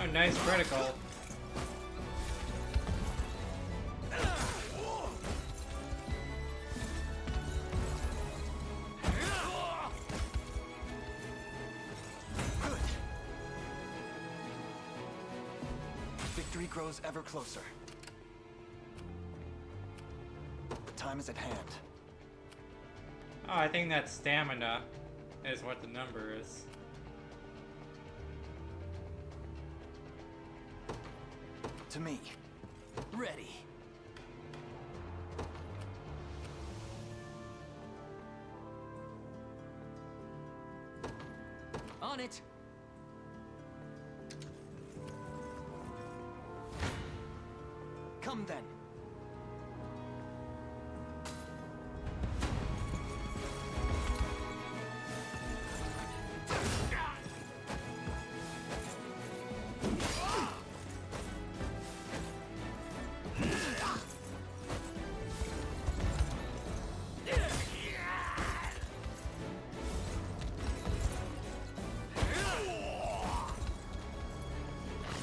A: Oh, nice critical.
J: Victory grows ever closer. The time is at hand.
A: Oh, I think that stamina is what the number is.
J: To me.
B: Ready. On it.
J: Come then.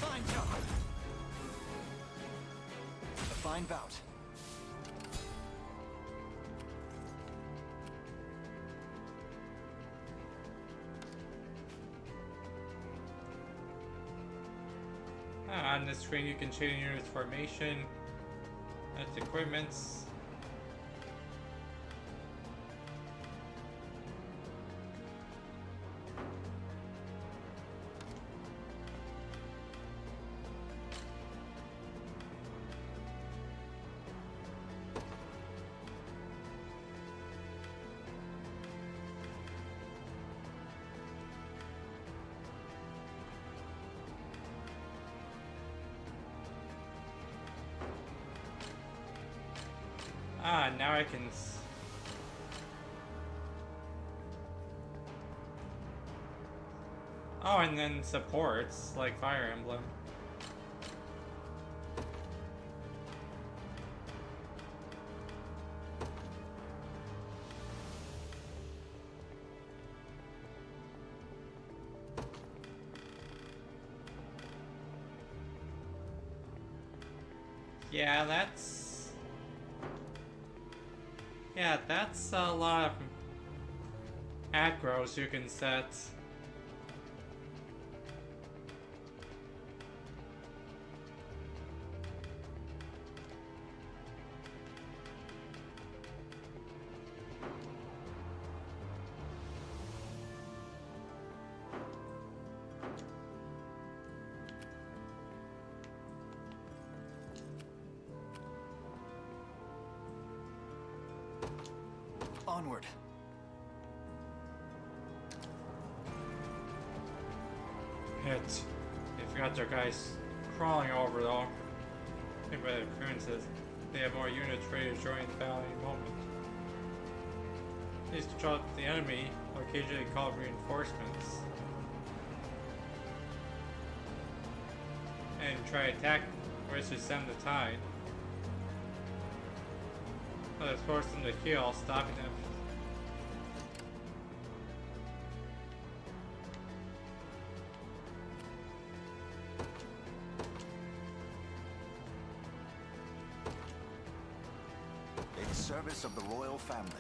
J: Fine job. A fine bout.
A: On the screen you can change your unit's formation. That's equipments. Ah, now I can... Oh, and then supports, like Fire Emblem. Yeah, that's... Yeah, that's a lot of aggros you can set.
J: Onward.
A: Hit. They forgot their guys crawling over though. Think by the appearances, they have more units ready to join the battle any moment. These control the enemy, or occasionally called reinforcements. And try to attack or to stem the tide. Others force them to heal, stopping them.
F: In service of the royal family.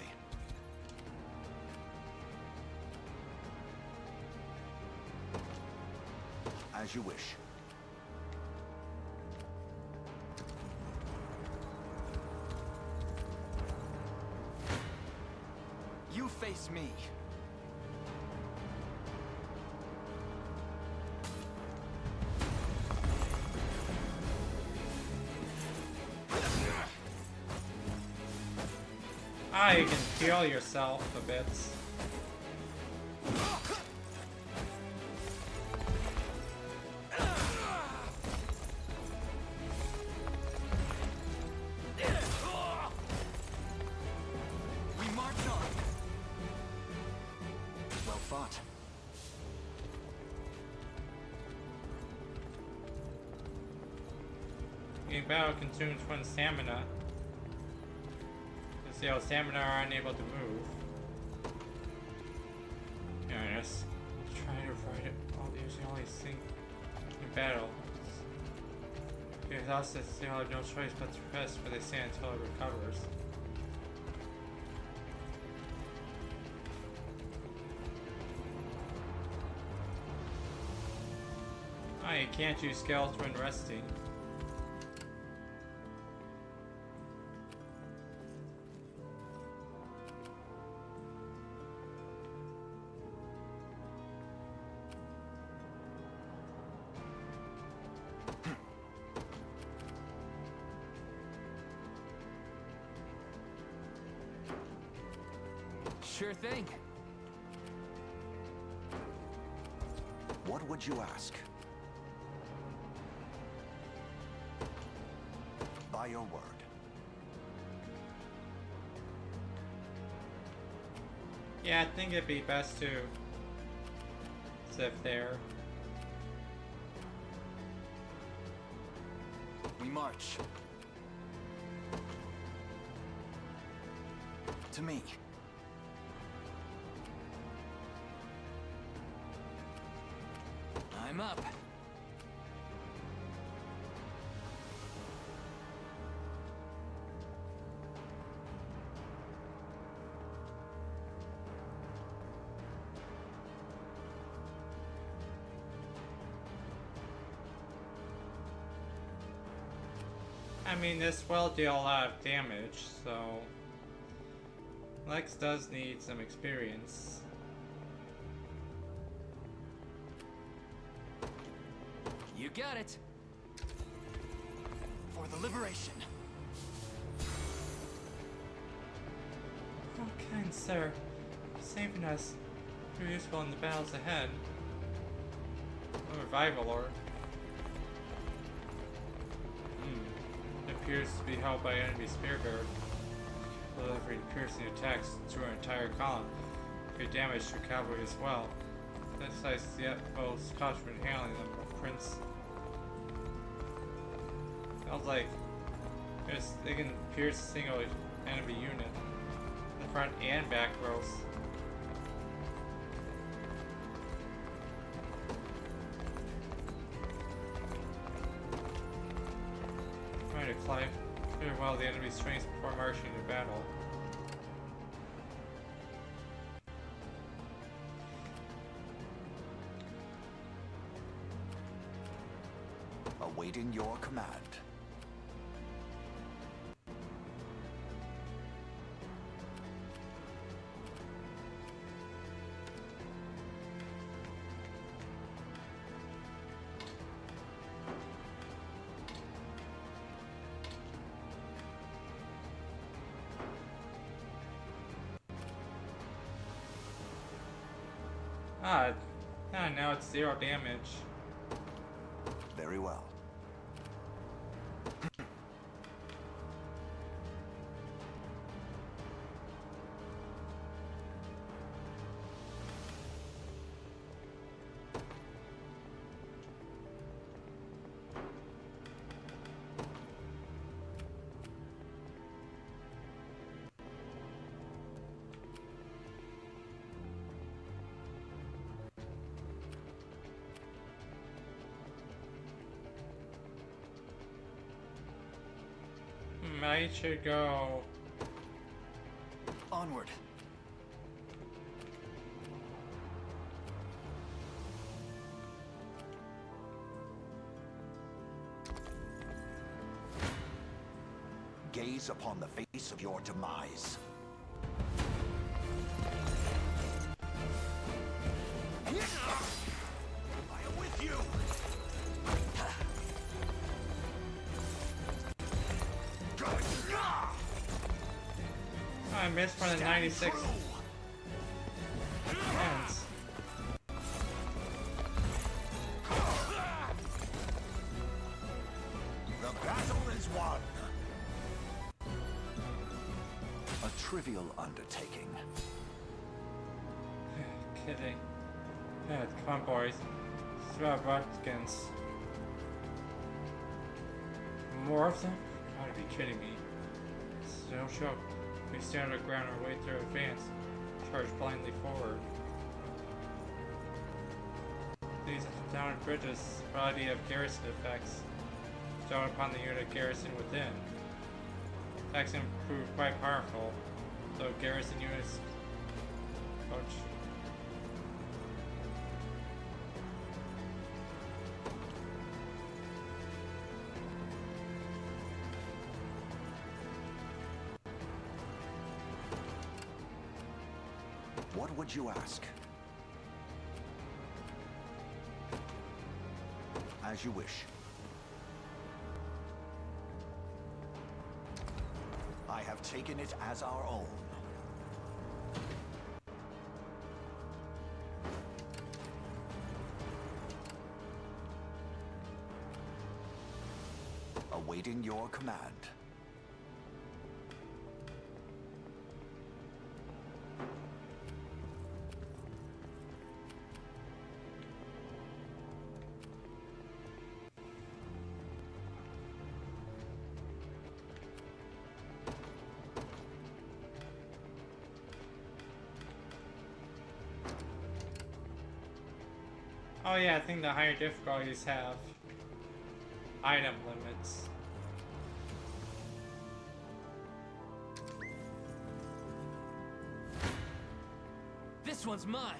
F: As you wish.
J: You face me.
A: Ah, you can heal yourself a bit.
J: We march on. Well fought.
A: In battle consumes one stamina. You see how stamina are unable to move. Yes. Trying to avoid it while using only sync in battle. Because also they have no choice but to rest where they stand until it recovers. Ah, you can't use skills when resting.
J: Sure thing.
F: What would you ask? By your word.
A: Yeah, I think it'd be best to sit there.
J: We march. To me. I'm up.
A: I mean, this will deal a lot of damage, so Lex does need some experience.
J: You got it. For the liberation.
A: Oh, kind sir, saving us. You're useful in the battles ahead. A revival lord. It appears to be held by enemy spear guard. Delivering piercing attacks to our entire column. Good damage to cavalry as well. Emphasize the utmost caution when handling them, Prince. Sounds like they can pierce a single enemy unit. The front and back rows. Trying to climb very well the enemy's strengths before marching to battle.
F: Awaiting your command.
A: Now it's 0 damage.
F: Very well.
A: Might should go.
J: Onward.
F: Gaze upon the face of your demise. I am with you.
A: I missed for the 96. Hands.
F: The battle is won. A trivial undertaking.
A: Kidding. Yeah, come on, boys. It's about Buckskins. More of them? You gotta be kidding me. Still show. We stand our ground our way through advance. Charge blindly forward. These down bridges variety of garrison effects. Start upon the unit garrison within. Attacks can prove quite powerful, though garrison units approach.
F: What would you ask? As you wish. I have taken it as our own. Awaiting your command.
A: Oh yeah, I think the higher difficulties have item limits.
B: This one's mine.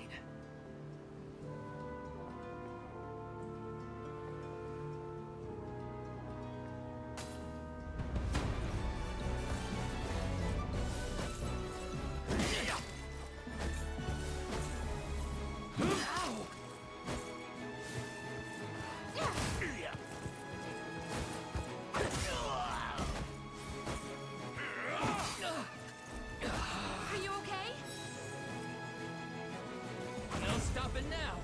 M: Are you okay?
B: No stopping now.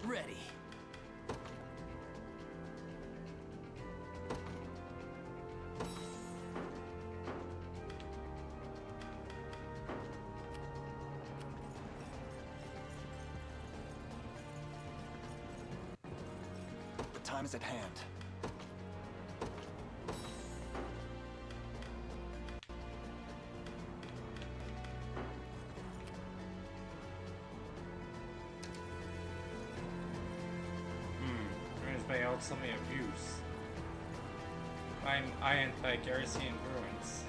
B: Ready.
J: The time is at hand.
A: Ruins by ultimately abuse. Iron by garrison ruins.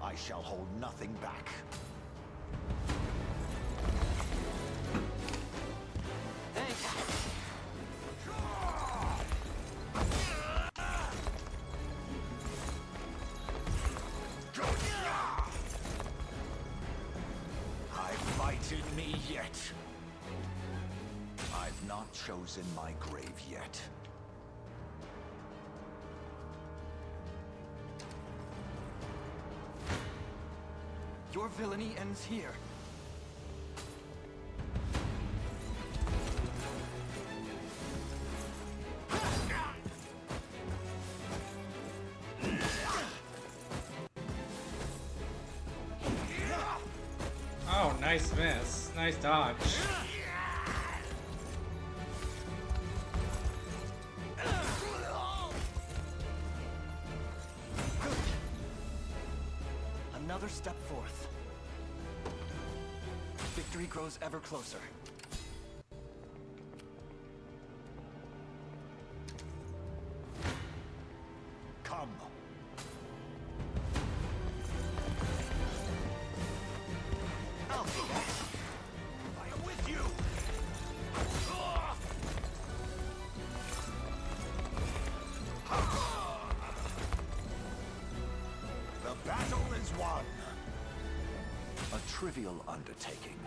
F: I shall hold nothing back. I fight not chosen my grave yet.
J: Your villainy ends here.
A: Oh, nice miss. Nice dodge.
J: Another step forth. Victory grows ever closer.
F: Come. I am with you. The battle is won. A trivial undertaking.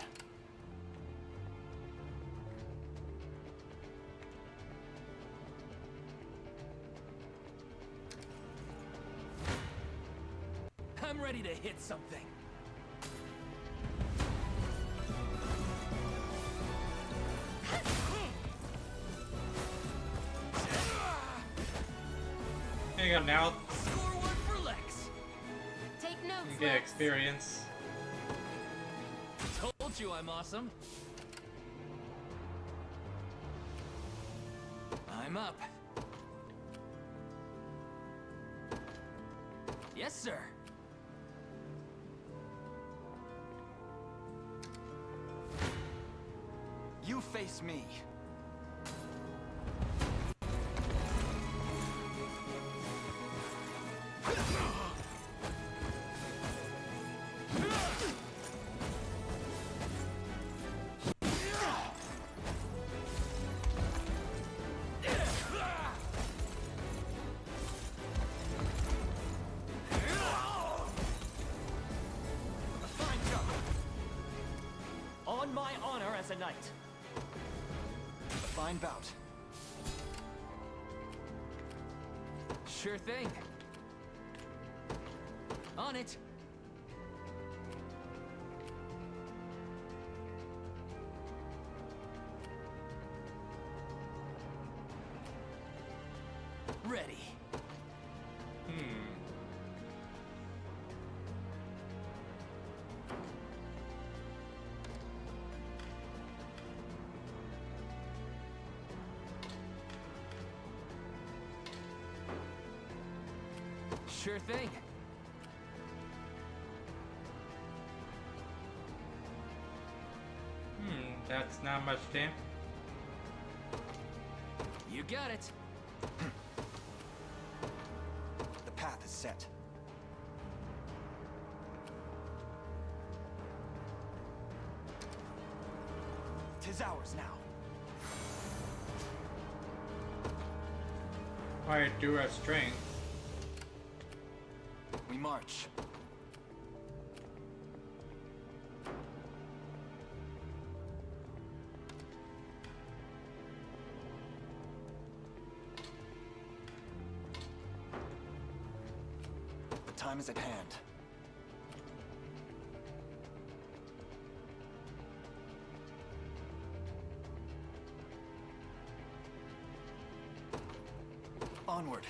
B: I'm ready to hit something.
A: There you go, now
B: Score one for Lex.
M: Take notes,
A: you get
M: Lex.
A: experience.
B: Told you I'm awesome. I'm up. Yes, sir.
J: You face me.
B: A fine job. On my honor as a knight.
J: A fine bout.
B: Sure thing. On it. Ready. Sure thing.
A: That's not much damage.
B: You got it.
J: The path is set. Tis ours now.
A: I do have strength.
J: We march. The time is at hand. Onward.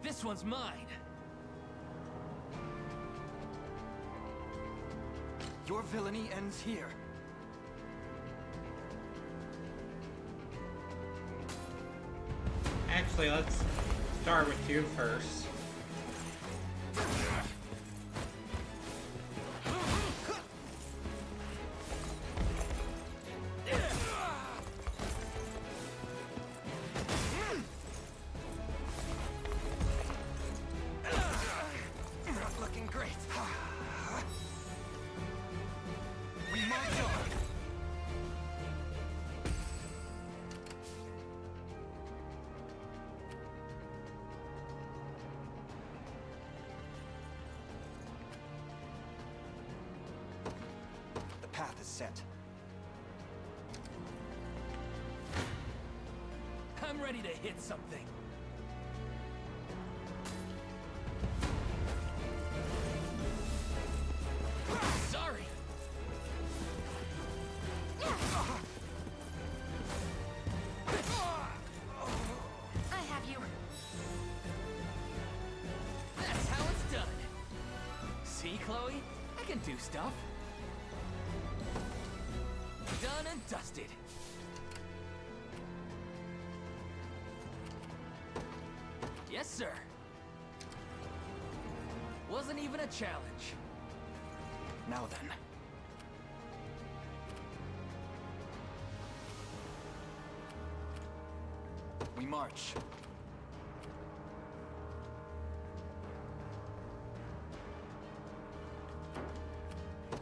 B: This one's mine.
J: Your villainy ends here.
A: Actually, let's start with you first.
J: Looking great. We march on. set.
B: I'm ready to hit something. Sorry.
M: I have you.
B: That's how it's done. See, Chloe? I can do stuff. Done and dusted. Yes, sir. Wasn't even a challenge.
J: Now then. We march.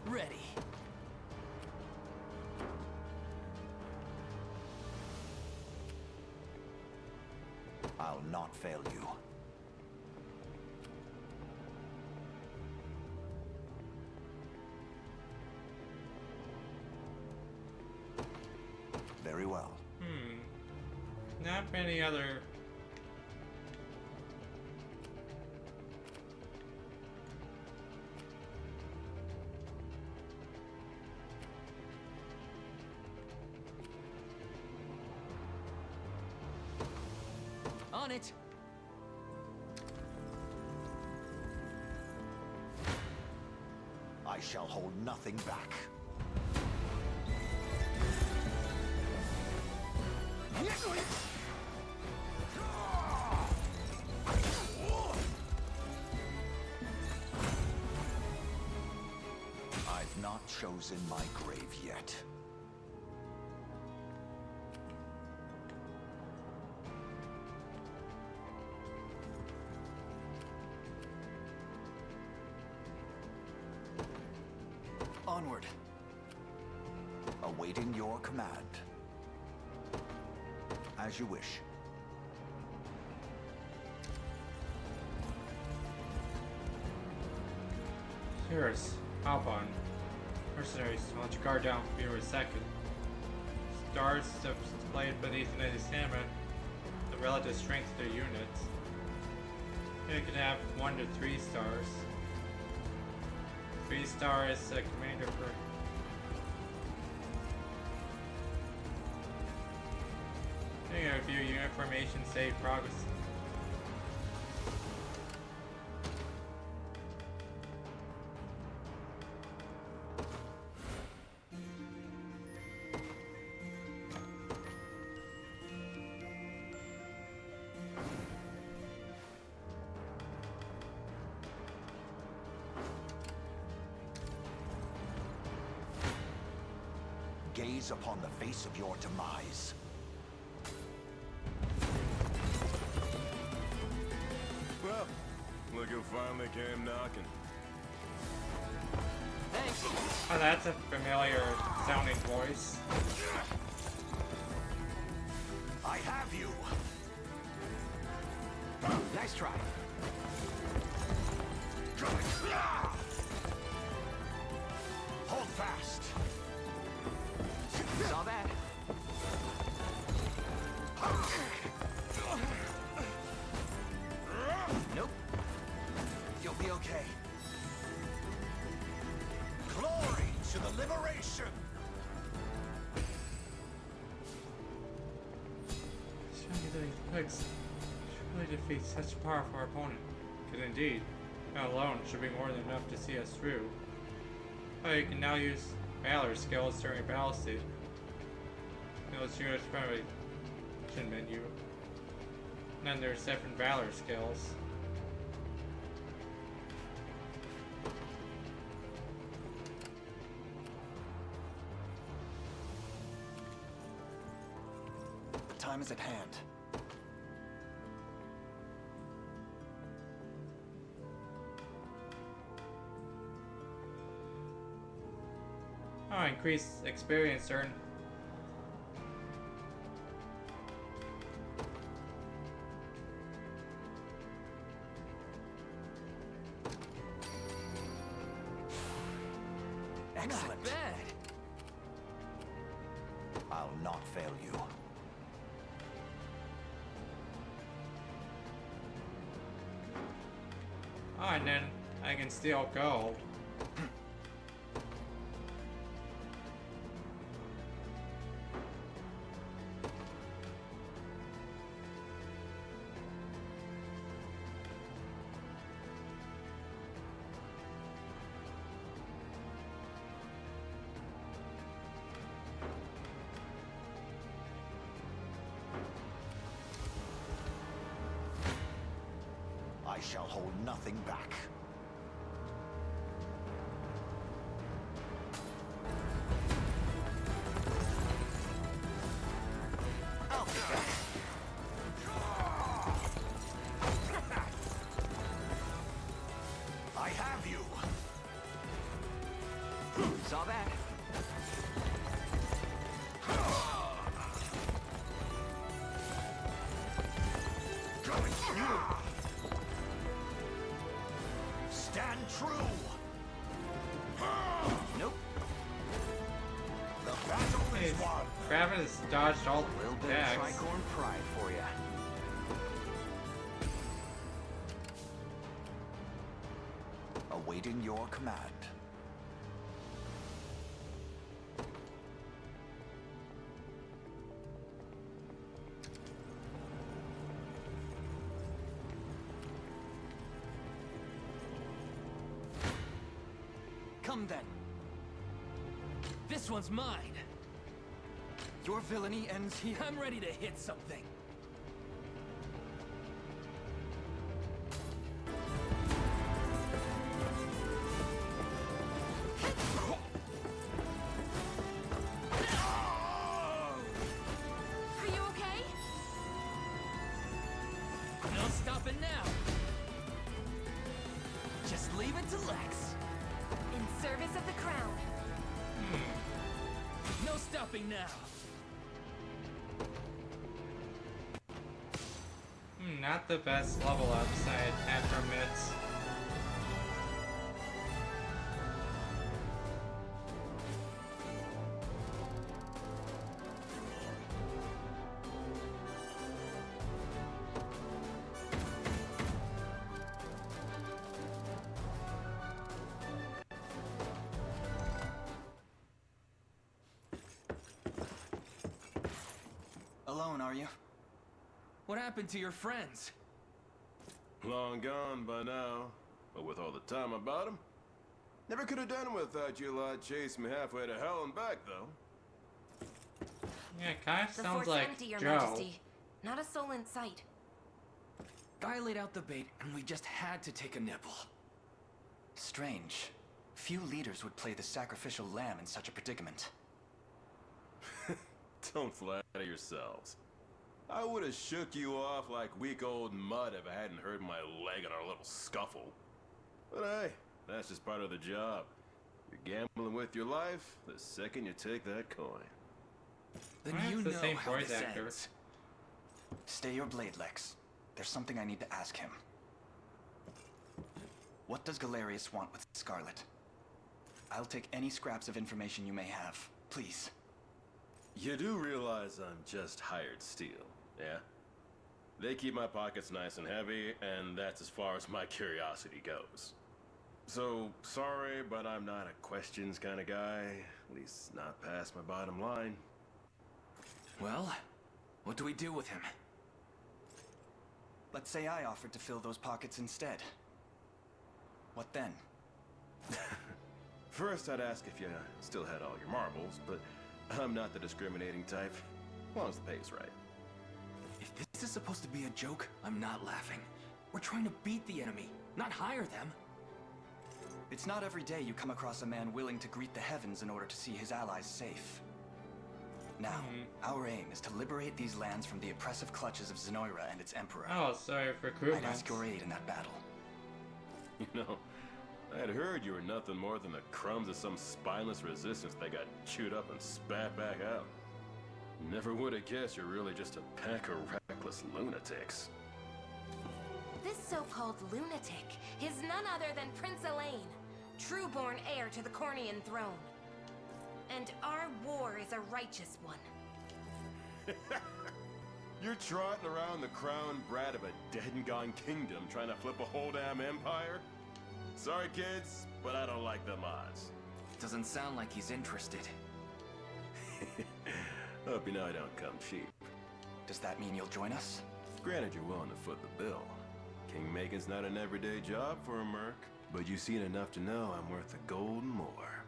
B: Ready.
F: I'll not fail you. Very well.
A: Not many other...
B: On it.
F: I shall hold nothing back. I've not chosen my grave yet.
J: Onward.
F: Awaiting your command. As you wish.
A: Here's Alpine. Mercenaries, launch your guard down for a second. Stars displayed beneath an stamina the relative strength of their units. You can have 1 to 3 stars. 3 stars is a commander for... Review unit formation, save progress.
F: Gaze upon the face of your demise.
E: Well, look who finally came knocking.
B: Thanks.
A: Oh, that's a familiar sounding voice.
F: I have you!
J: Nice try.
F: Hold fast!
J: Saw that. Nope.
F: You'll be okay. Glory to the liberation!
A: Surely defeat such a powerful opponent. Because indeed, that alone should be more than enough to see us through. Oh, you can now use Valor skills during a battle stage. Those units probably menu. And then there's different Valor skills.
J: The time is at hand.
A: Oh, increased experience earned.
J: Excellent.
B: Not bad.
F: not fail you.
A: Oh, and then I can steal gold.
F: I shall hold nothing back. I'll take that. I have you.
I: Saw that.
F: Going through. Stand true.
I: Nope.
F: The battle is won.
A: Travis dodged all
I: A little
A: the
I: bit of
A: attacks.
I: tricorn pride for ya.
F: Awaiting your command.
B: Come then. This one's mine.
J: Your villainy ends here.
B: I'm ready to hit something.
M: Are you okay?
B: No stopping now. Just leave it to Lex.
M: In service of the crown.
B: No stopping now.
A: Not the best level up side Necromids.
J: Alone, are you?
B: What happened to your friends?
K: Long gone by now. But with all the time about them, never could have done without you lot chasing me halfway to hell and back, though.
A: Yeah, it kind of
M: The
A: sounds
M: fort's
A: like
M: empty, Your
A: Joe.
M: Majesty. Not a soul in sight.
B: Guy laid out the bait, and we just had to take a nibble.
J: Strange. Few leaders would play the sacrificial lamb in such a predicament.
K: Don't flatter yourselves. I would have shook you off like weak old mud if I hadn't hurt my leg in our little scuffle. But hey, that's just part of the job. You're gambling with your life the second you take that coin.
B: Then
A: Why
B: you
A: is the
B: know
A: same
B: how
A: voice
B: this
A: actor?
B: ends.
J: Stay your blade, Lex. There's something I need to ask him. What does Galerius want with Scarlet? I'll take any scraps of information you may have. Please.
K: You do realize I'm just hired steel, yeah? They keep my pockets nice and heavy, and that's as far as my curiosity goes. So, sorry, but I'm not a questions kind of guy. At least not past my bottom line.
B: Well, what do we do with him?
J: Let's say I offered to fill those pockets instead. What then?
K: First, I'd ask if you still had all your marbles, but I'm not the discriminating type, as long as the pay's right.
B: If this is supposed to be a joke, I'm not laughing. We're trying to beat the enemy, not hire them.
J: It's not every day you come across a man willing to greet the heavens in order to see his allies safe. Now, our aim is to liberate these lands from the oppressive clutches of Zenoira and its emperor.
A: Oh, sorry for recruitment.
J: I'd ask your aid in that battle.
K: You know, I'd heard you were nothing more than the crumbs of some spineless resistance that got chewed up and spat back out. Never would have guessed you're really just a pack of reckless lunatics.
M: This so-called lunatic is none other than Prince Elaine, true-born heir to the Cornian throne. And our war is a righteous one.
K: You're trotting around the crown brat of a dead and gone kingdom trying to flip a whole damn empire? Sorry, kids, but I don't like them odds.
J: Doesn't sound like he's interested.
K: Hope you know I don't come cheap.
J: Does that mean you'll join us?
K: Granted, you're willing to foot the bill. King-making's not an everyday job for a merc, but you've seen enough to know I'm worth the gold and more.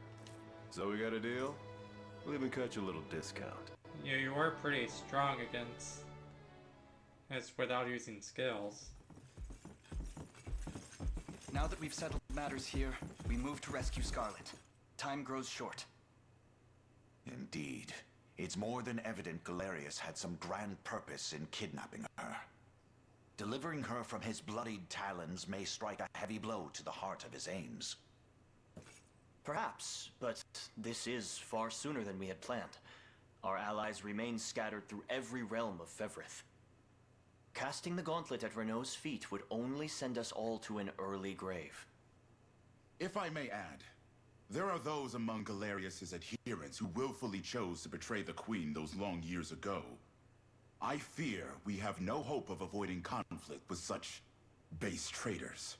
K: So we got a deal? We'll even cut you a little discount.
A: Yeah, you were pretty strong against this without using skills.
J: Now that we've settled matters here, we move to rescue Scarlet. Time grows short.
F: Indeed. It's more than evident Galerius had some grand purpose in kidnapping her. Delivering her from his bloodied talons may strike a heavy blow to the heart of his aims.
N: Perhaps, but this is far sooner than we had planned. Our allies remain scattered through every realm of Fevrith. Casting the gauntlet at Renault's feet would only send us all to an early grave.
L: If I may add, there are those among Galerius's adherents who willfully chose to betray the Queen those long years ago. I fear we have no hope of avoiding conflict with such base traitors.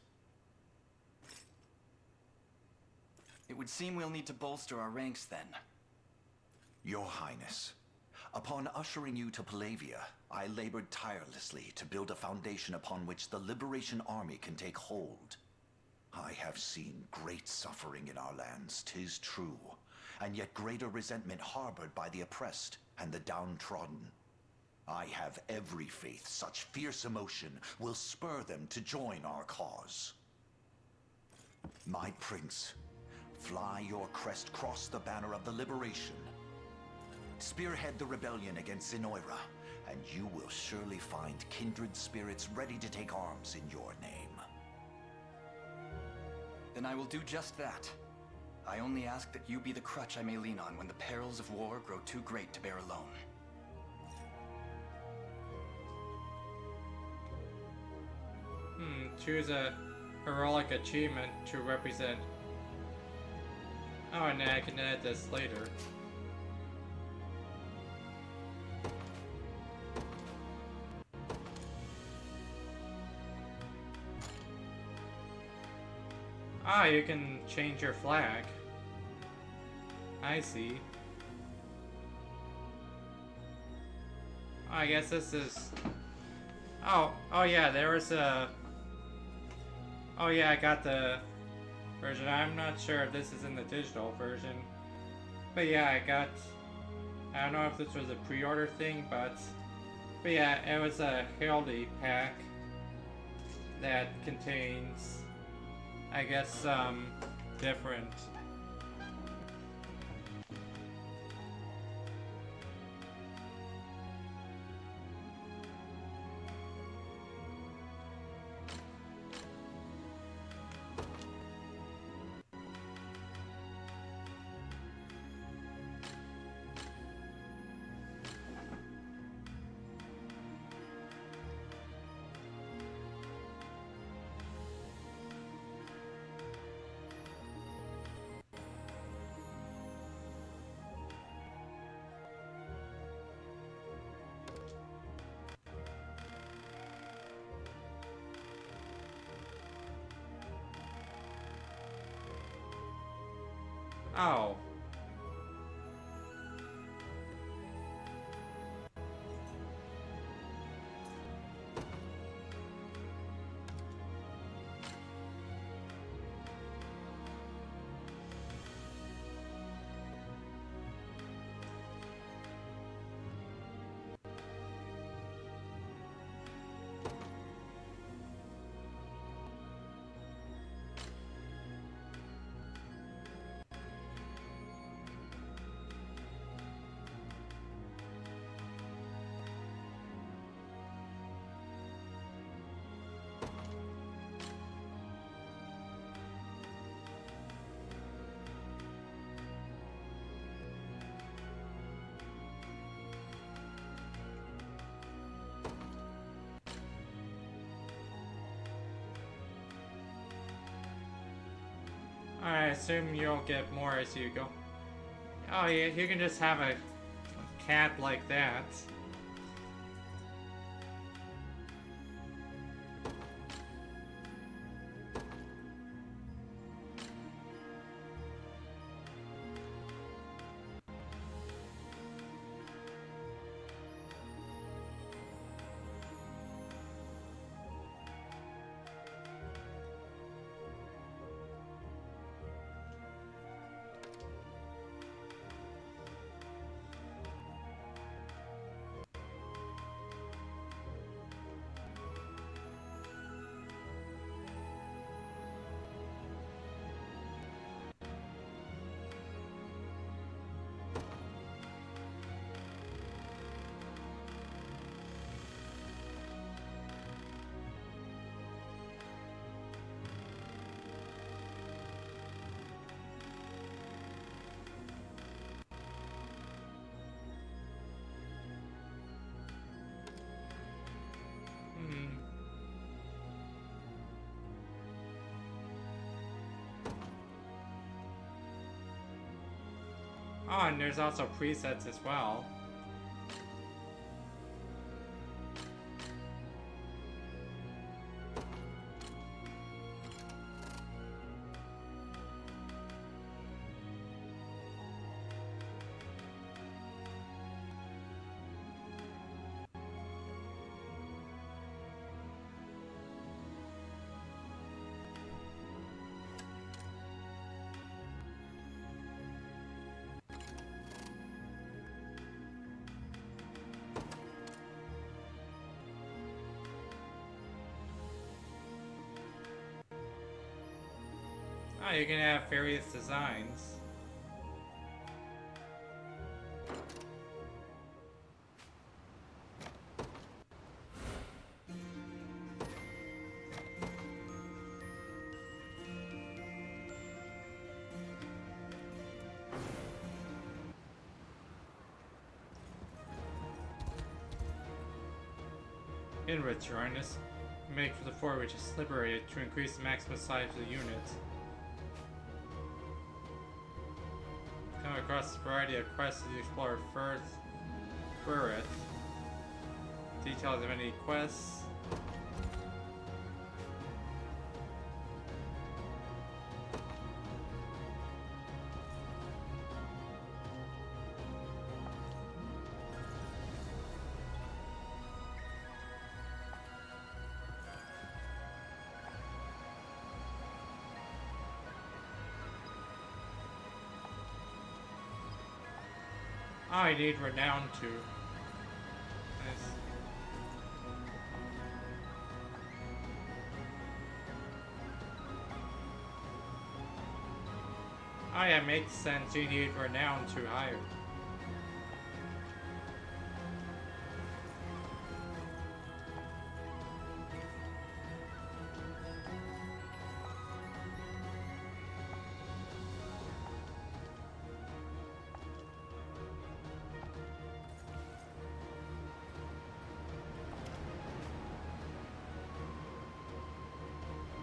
J: It would seem we'll need to bolster our ranks then.
F: Your Highness, upon ushering you to Palavia, I labored tirelessly to build a foundation upon which the Liberation Army can take hold. I have seen great suffering in our lands, 'tis true, and yet greater resentment harbored by the oppressed and the downtrodden. I have every faith such fierce emotion will spur them to join our cause. My prince, fly your crest across the banner of the Liberation. Spearhead the rebellion against Zenoira, and you will surely find kindred spirits ready to take arms in your name.
J: Then I will do just that. I only ask that you be the crutch I may lean on when the perils of war grow too great to bear alone.
A: Choose a heroic achievement to represent. Oh, and I can add this later. Ah, you can change your flag. I see. I guess this is... Oh yeah, there was a... Oh yeah, I got the version. I'm not sure if this is in the digital version. But yeah, I don't know if this was a pre-order thing, but yeah, it was a Heraldry pack that contains, I guess, some different... Oh. I assume you'll get more as you go. Oh yeah, you can just have a cat like that. Oh, and there's also presets as well. Oh, you can have various designs. In return, this make for the fort which is liberated to increase the maximum size of the unit. Come across a variety of quests to explore Firth. Details of any quests. I need renown too. Nice. Oh yeah, makes sense. You need renown to hire.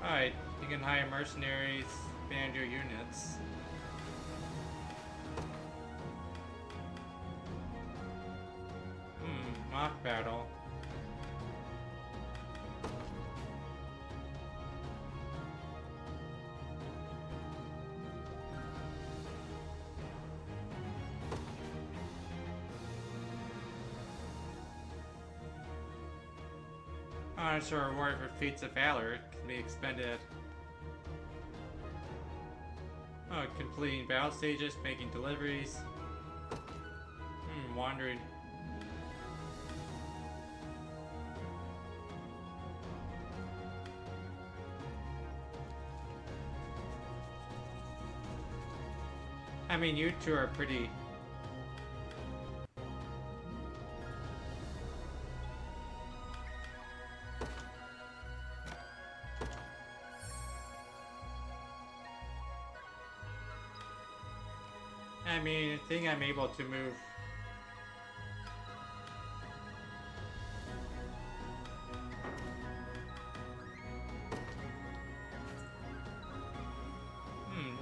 A: Alright, you can hire mercenaries, band your units. Mock battle. Honors or reward for feats of valor can be expended. Oh, completing battle stages, making deliveries. Wandering. I mean, you two are pretty... I mean, I think I'm able to move.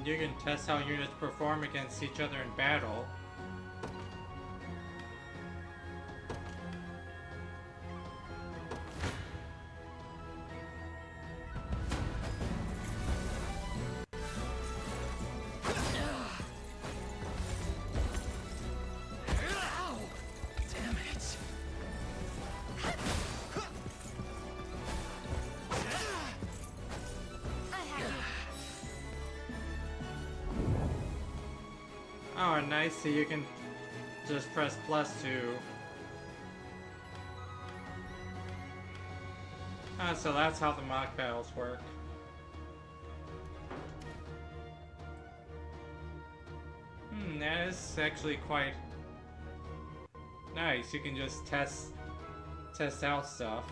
A: You can test how units perform against each other in battle. Oh, nice, so you can just press plus to... so that's how the mock battles work. That is actually quite nice. You can just test out stuff.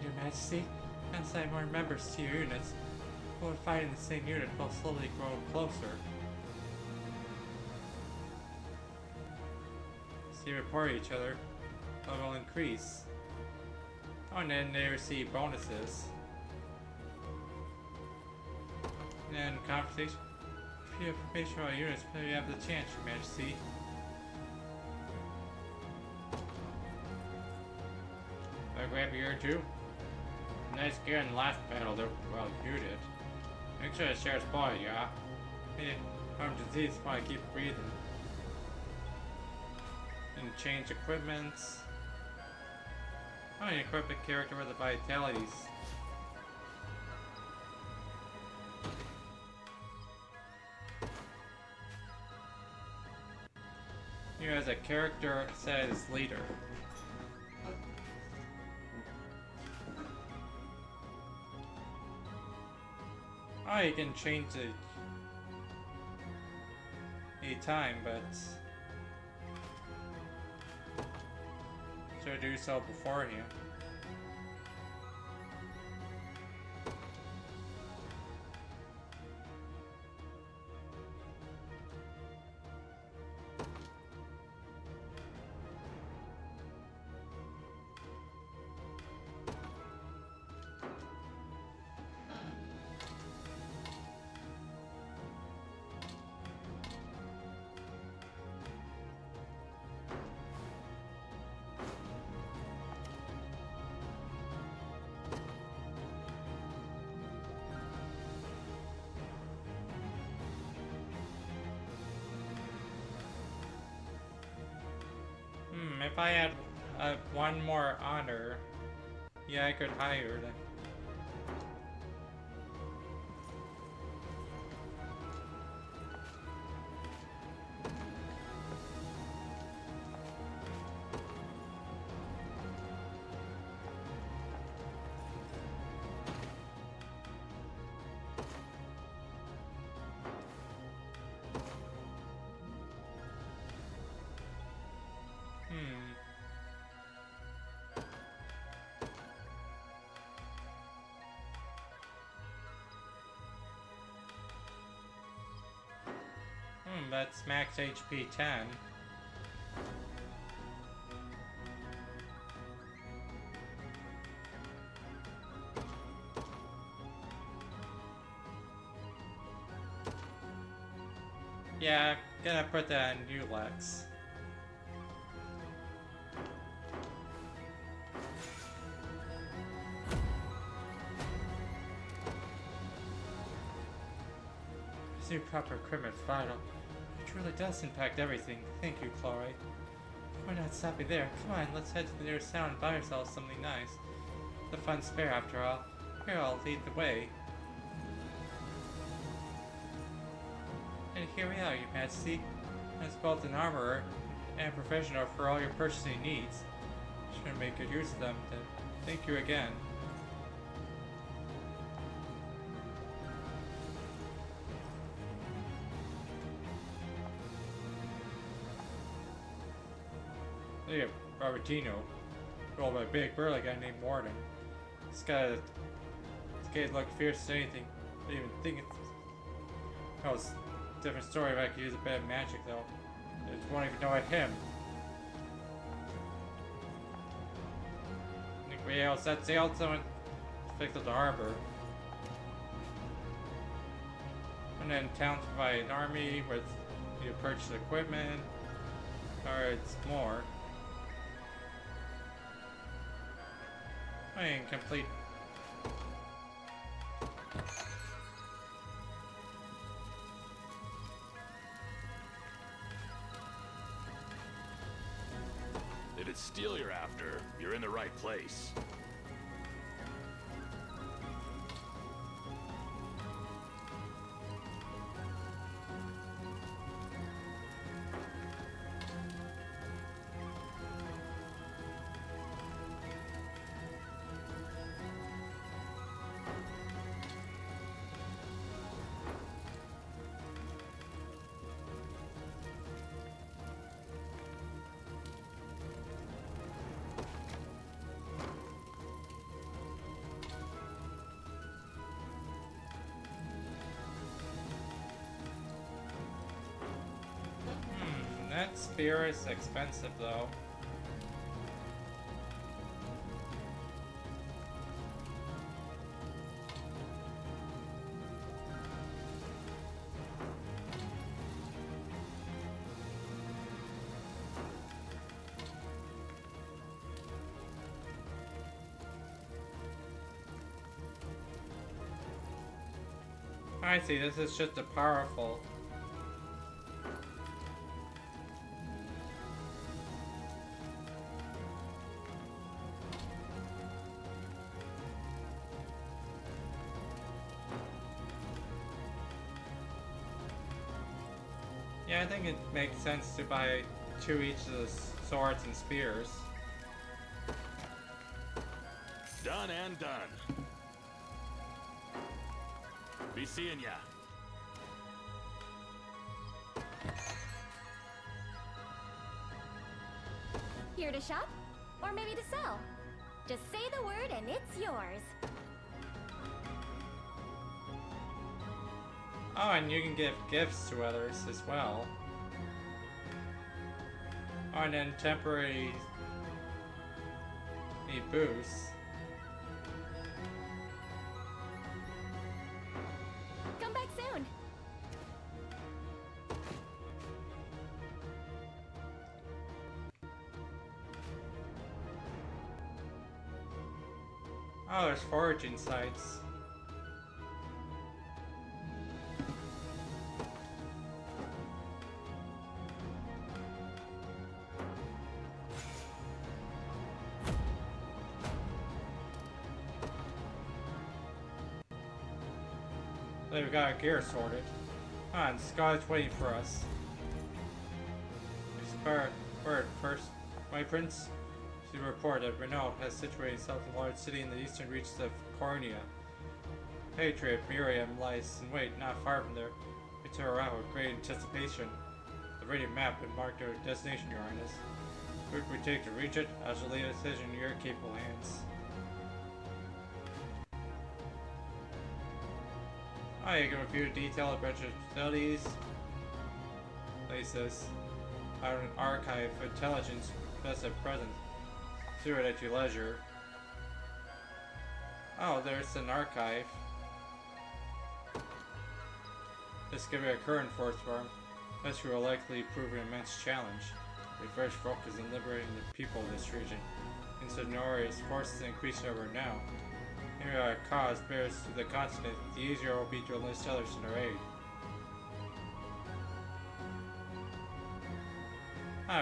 A: Your Majesty, as I more members to your units, who would fight in the same unit will slowly grow closer. they report each other, level will increase. Oh, and then they receive bonuses. And then conversation. If you have information about units, maybe you have the chance, Your Majesty. Did I grab your ear too? Nice gear in the last battle, though. Well, you did. Make sure to share a spoil, yeah? Hey, harm disease while I keep breathing. And change equipments. Oh, you equip a character with the vitalities. You as a character set as leader. Oh, you can change it any time, but should do so beforehand. If I had one more honor, yeah, I could hire them. That's max HP 10. Yeah, I'm gonna put that in Ulex. This new proper equipment is vital. It truly does impact everything. Thank you, Chloe. We're not stopping there. Come on, let's head to the nearest town and buy ourselves something nice. The fun's spare, after all. Here, I'll lead the way. And here we are, Your Majesty. As both an armorer and a professional for all your purchasing needs. Sure to make good use of them. Then thank you again. Look at Robertino, rolled by a big burly guy named Warden. This guy look fierce as anything. I didn't even think it's... That was a different story if I could use a bit of magic though. I just won't even know at him. I think we all set sail, someone fixed up the harbor. And then towns provide an army with you purchase equipment, or it's more. I mean, complete.
O: If it's steel you're after, you're in the right place.
A: spear is expensive though. I see, this is just a powerful. Yeah, I think it makes sense to buy 2 each of the swords and spears.
O: Done and done. Be seeing ya.
P: Here to shop? Or maybe to sell? Just say the word and it's yours.
A: Oh, and you can give gifts to others as well. Oh, and then temporary boosts.
P: Come back soon.
A: Oh, there's foraging sites. We've got our gear sorted. Ah, and Scarlet's waiting for us. Word first, my prince. She reported that Renault has situated itself in a large city in the eastern reaches of Cornea. Patriot Miriam lies in wait not far from there. We took her out with great anticipation. The radiant map had marked our destination, Your Highness. What we take to reach it, I shall leave a decision in your capable hands. You can review detailed adventure facilities, places, an archive of intelligence best at present. Do it at your leisure. Oh, there's an archive. Discover a current force form. This will likely prove an immense challenge. We first focus on liberating the people of this region. Since Noria's forces increase over now. Here our cause bears to the continent, the easier it will be to enlist others in our aid.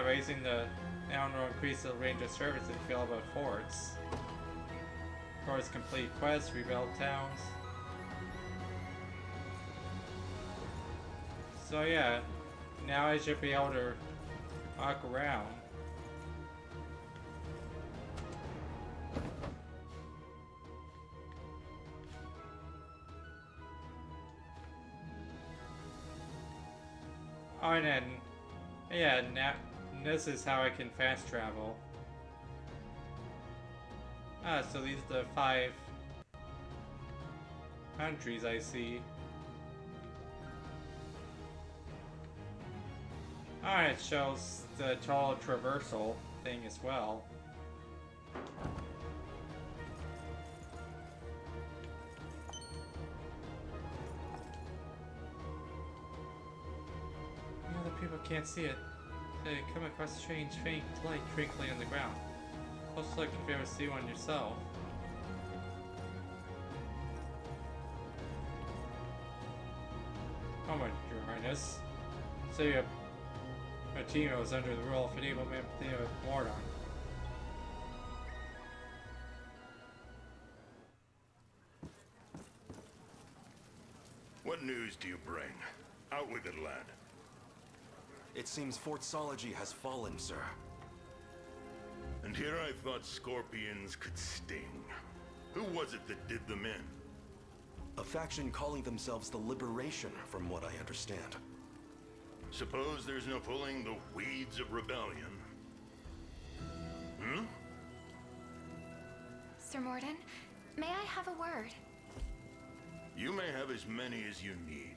A: Raising the now will increase the range of service in available forts. Forts complete quests, rebuild towns. So yeah, now I should be able to walk around. Oh, and then, yeah, now this is how I can fast travel. So these are the 5 countries I see. Alright, it shows the total traversal thing as well. People can't see it. They come across a strange faint light twinkling on the ground. Close look if you ever see one yourself. Oh my, Your Highness. Say a team was under the rule of an evil man with Mordon.
E: What news do you bring? Out with it, lad.
J: It seems Fort Sology has fallen, sir.
E: And here I thought scorpions could sting. Who was it that did them in?
J: A faction calling themselves the Liberation, from what I understand.
E: Suppose there's no pulling the weeds of rebellion. Hmm?
H: Sir Morden, may I have a word?
E: You may have as many as you need.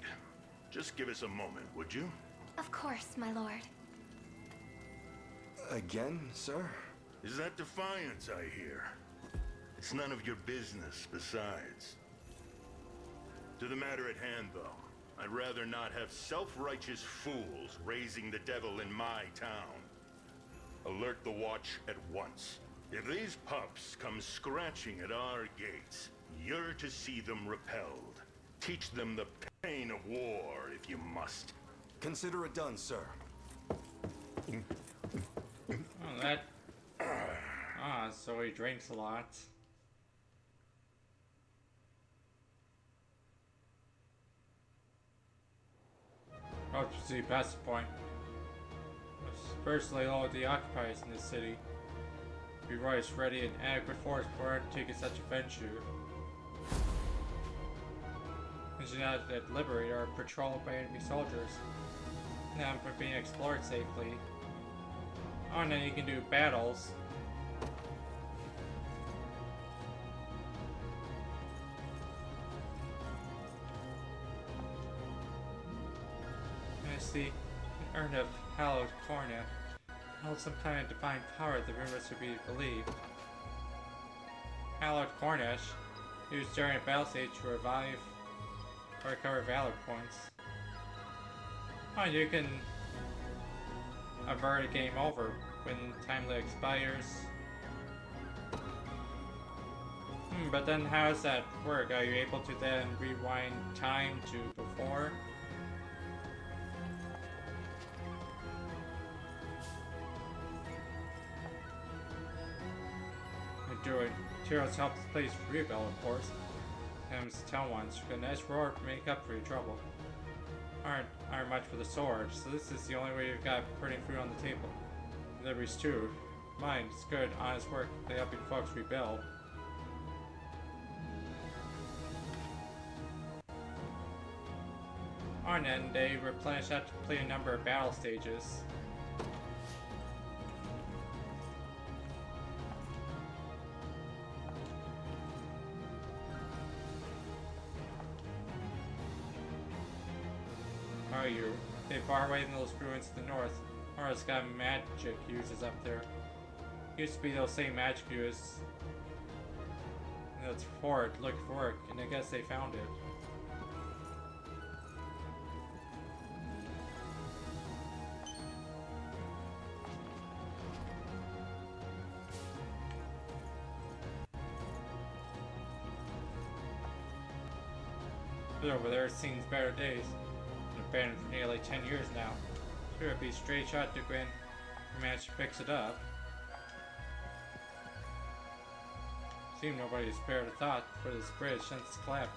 E: Just give us a moment, would you?
H: Of course, my lord.
B: Again, sir?
E: Is that defiance I hear? It's none of your business, besides. To the matter at hand, though, I'd rather not have self-righteous fools raising the devil in my town. Alert the watch at once. If these pups come scratching at our gates, you're to see them repelled. Teach them the pain of war, if you must.
B: Consider it done, sir.
A: Oh, that... so he drinks a lot. Oh, see, past the point. Firstly, all of the occupiers in the city. Be royce ready and adequate force for undertaking such a venture. Mention out that Liberator are patrolled by enemy soldiers. Now for being explored safely. Oh, and then you can do battles. I see an urn of hallowed cornea. Held some kind of divine power the rumors would be believed. Hallowed Cornish, used during a battle stage to revive or recover valor points. Oh, you can avert a game over when time limit expires. But then how does that work? Are you able to then rewind time to before? Druid. Heroes help the place rebuild, of course. Him's tell ones. An nice roar to make up for your trouble. Aren't much for the sword, so this is the only way you've got putting food on the table. Deliveries too. Mine, it's good, honest work. They help you folks rebuild. On end, they replenish after complete a number of battle stages. Are you? They far away in those ruins to the north. Or it's got magic uses up there. Used to be those same magic uses. That's forward, look for work, and I guess they found it. But over there, it seems better days. Been for nearly 10 years now. Sure, it'd be a straight shot to Gwen who managed to fix it up. Seemed nobody spared a thought for this bridge since its collapse.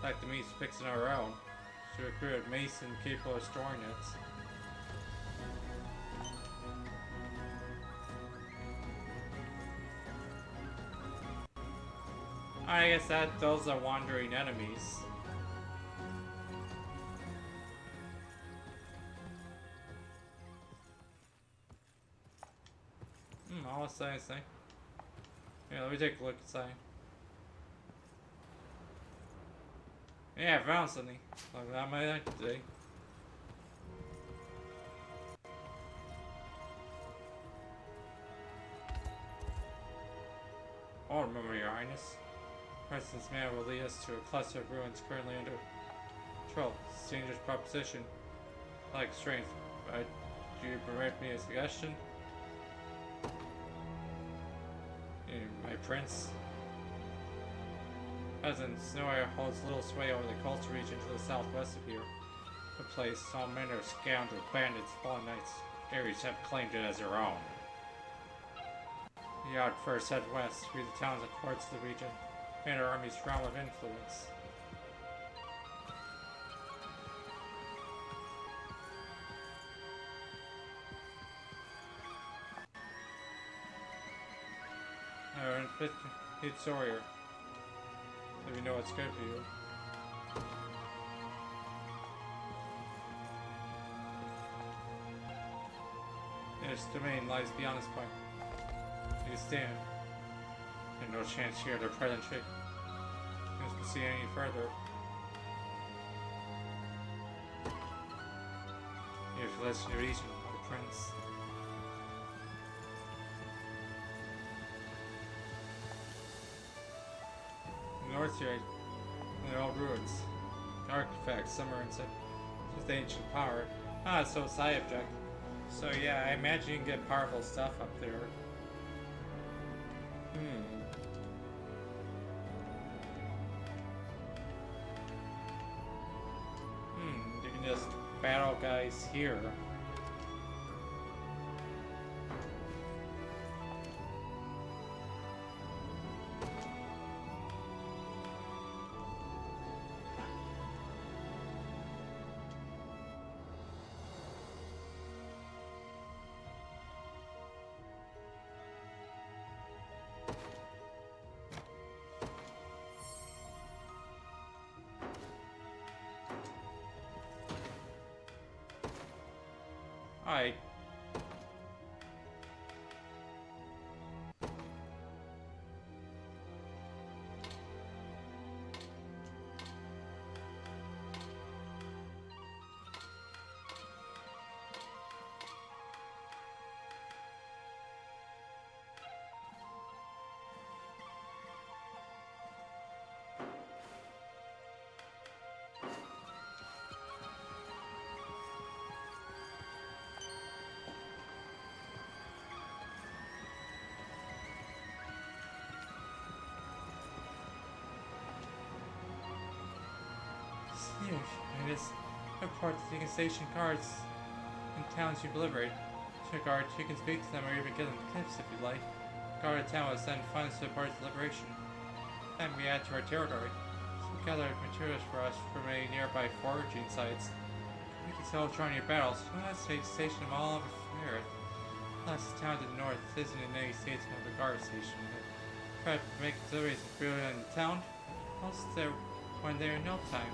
A: Like the me's fixing our own. She recruited Mason capable of storing it. I guess that those are wandering enemies. All signs thing. Yeah, let me take a look inside. Yeah, I found something. Like that might like today. Oh, remember your highness. Preston's man will lead us to a cluster of ruins currently under control. It's a dangerous proposition. Like strength, but do you permit me a suggestion? My prince. Peasant Snowy holds little sway over the coastal region to the southwest of here. The place, all manner of scoundrels, bandits, fallen knights, Ares have claimed it as their own. The ought first head west, through the towns and ports of the region, and our army's realm of influence. It's Sawyer. Let me know what's good for you. This domain lies beyond this point. You stand. There's no chance here to present trick. You can see any further. If less your reason, the prince. here in the old ruins. Artifacts, submarines with ancient power. Ah, so side object. So yeah, I imagine you can get powerful stuff up there. You can just battle guys here. Alright. Here, I just report that you can station guards in towns you've liberated. To a guard, you can speak to them or even give them gifts if you'd like. Guard of town will send funds to support the liberation. Then we add to our territory. So we gather materials for us from any nearby foraging sites. We can sell during your battles. We want to station them all over the earth. Plus, the town to the north isn't in any states of a guard station. Try to make deliveries of brilliant in the town. Most there when they're in no time.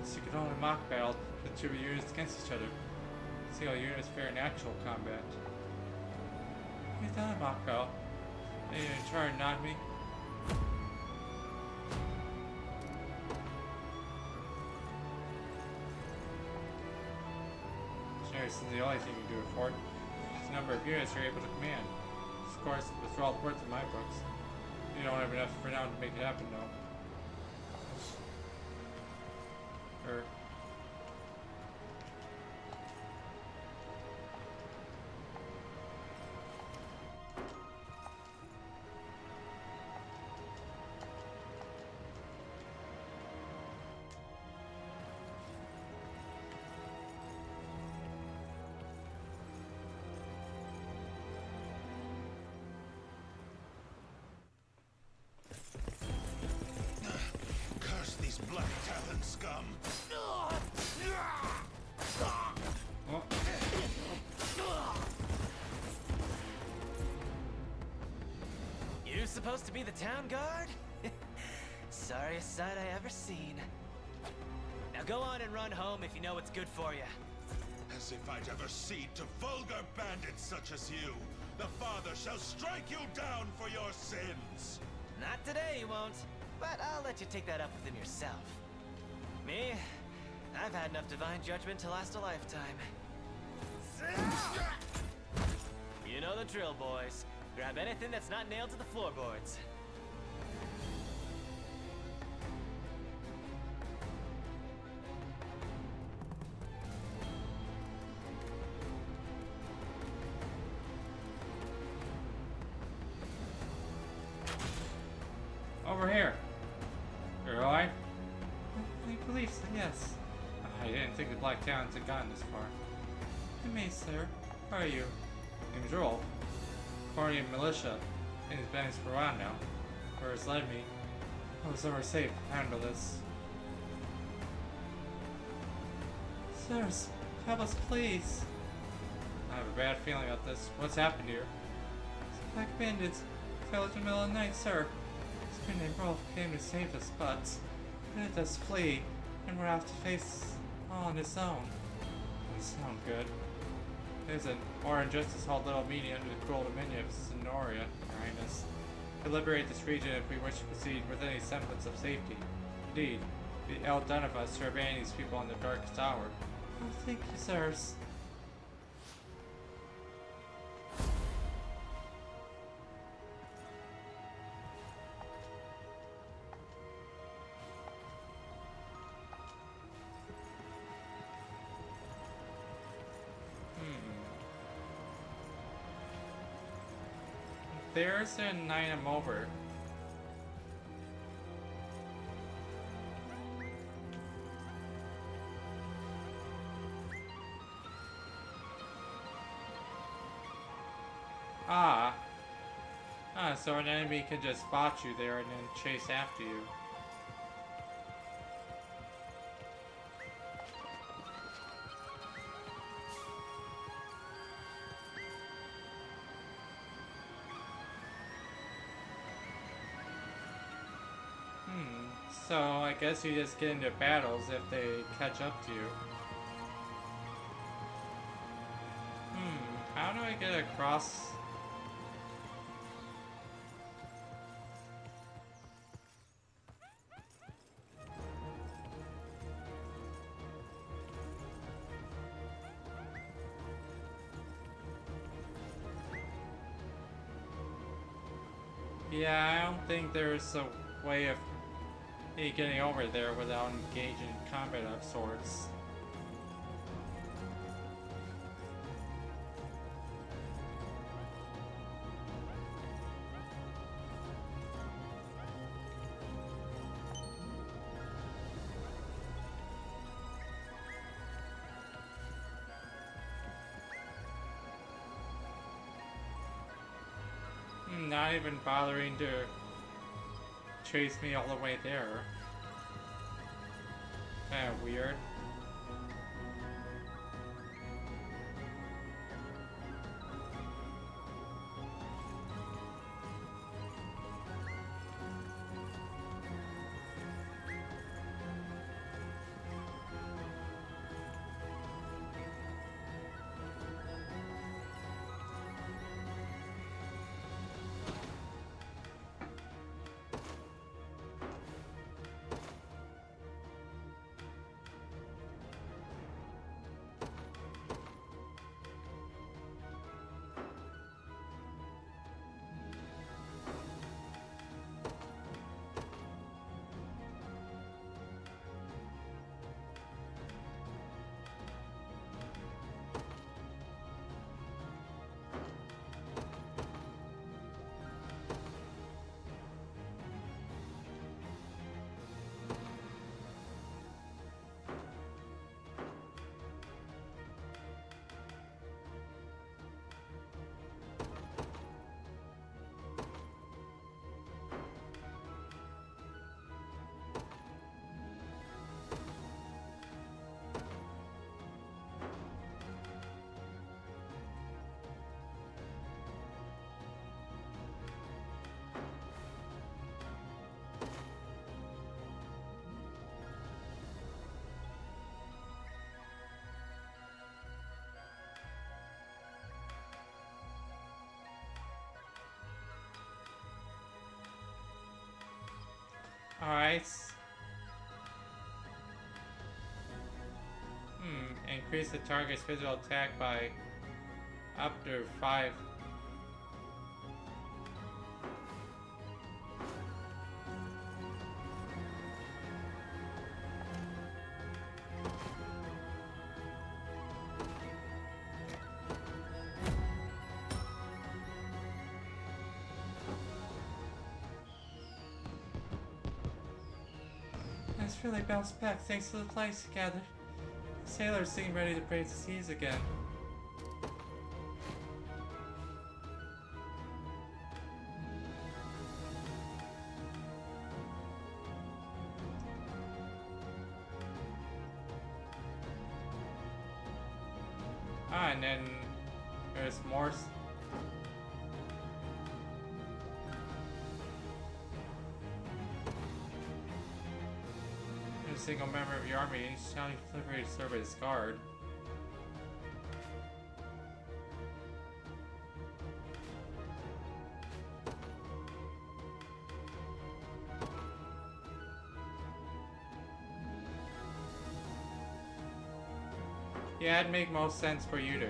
A: You could only mock battle the two units against each other. See how units fare in actual combat. We've done a mock battle. Are you gonna try and knock me? Engineers isn't the only thing you can do it for. There's a number of units you're able to command. Of course, it's all worth in my books. You don't have enough renown to make it happen though.
E: Curse these Black Talon scum!
Q: You supposed to be the town guard? Sorriest sight I ever seen. Now go on and run home if you know what's good for you.
E: As if I'd ever cede to vulgar bandits such as you. The Father shall strike you down for your sins.
Q: Not today, you won't. But I'll let you take that up with him yourself. Me? I've had enough divine judgment to last a lifetime. You know the drill, boys. Grab anything that's not nailed to the floorboards.
A: Over here. You're alright? I believe so, yes. I didn't think the Black Talons had gotten this far. I may, sir. Who are you? Name's Rolf. Corny militia. And he's been for a while now. Where it's led me. Oh, so we're safe. Handle this. Sirs, help us, please. I have a bad feeling about this. What's happened here? Some black bandits fell in the middle of the night, sir. This man named Rolf came to save us, but let us flee, and we're off to face all on his own. Doesn't sound good. Isn't, or injustice hold little meaning under the cruel dominion of Sonoria, Your Highness. To liberate this region if we wish to proceed with any semblance of safety. Indeed, it'd be ill done of us to abandon these people in the darkest hour. Oh, thank you, sirs. there's an item over. Ah. Ah, so an enemy can just spot you there and then chase after you. So I guess you just get into battles if they catch up to you. How do I get across? Yeah, I don't think there's a way of getting over there without engaging in combat of sorts. Not even bothering to chase me all the way there. Kinda weird. Alright. Increase the target's physical attack by up to 5. It's really bounced back thanks to the place gathered. Sailors seem ready to brave the seas again. And then there's more. A single member of your army shall deliver to serve as guard. Yeah, it'd make most sense for you to.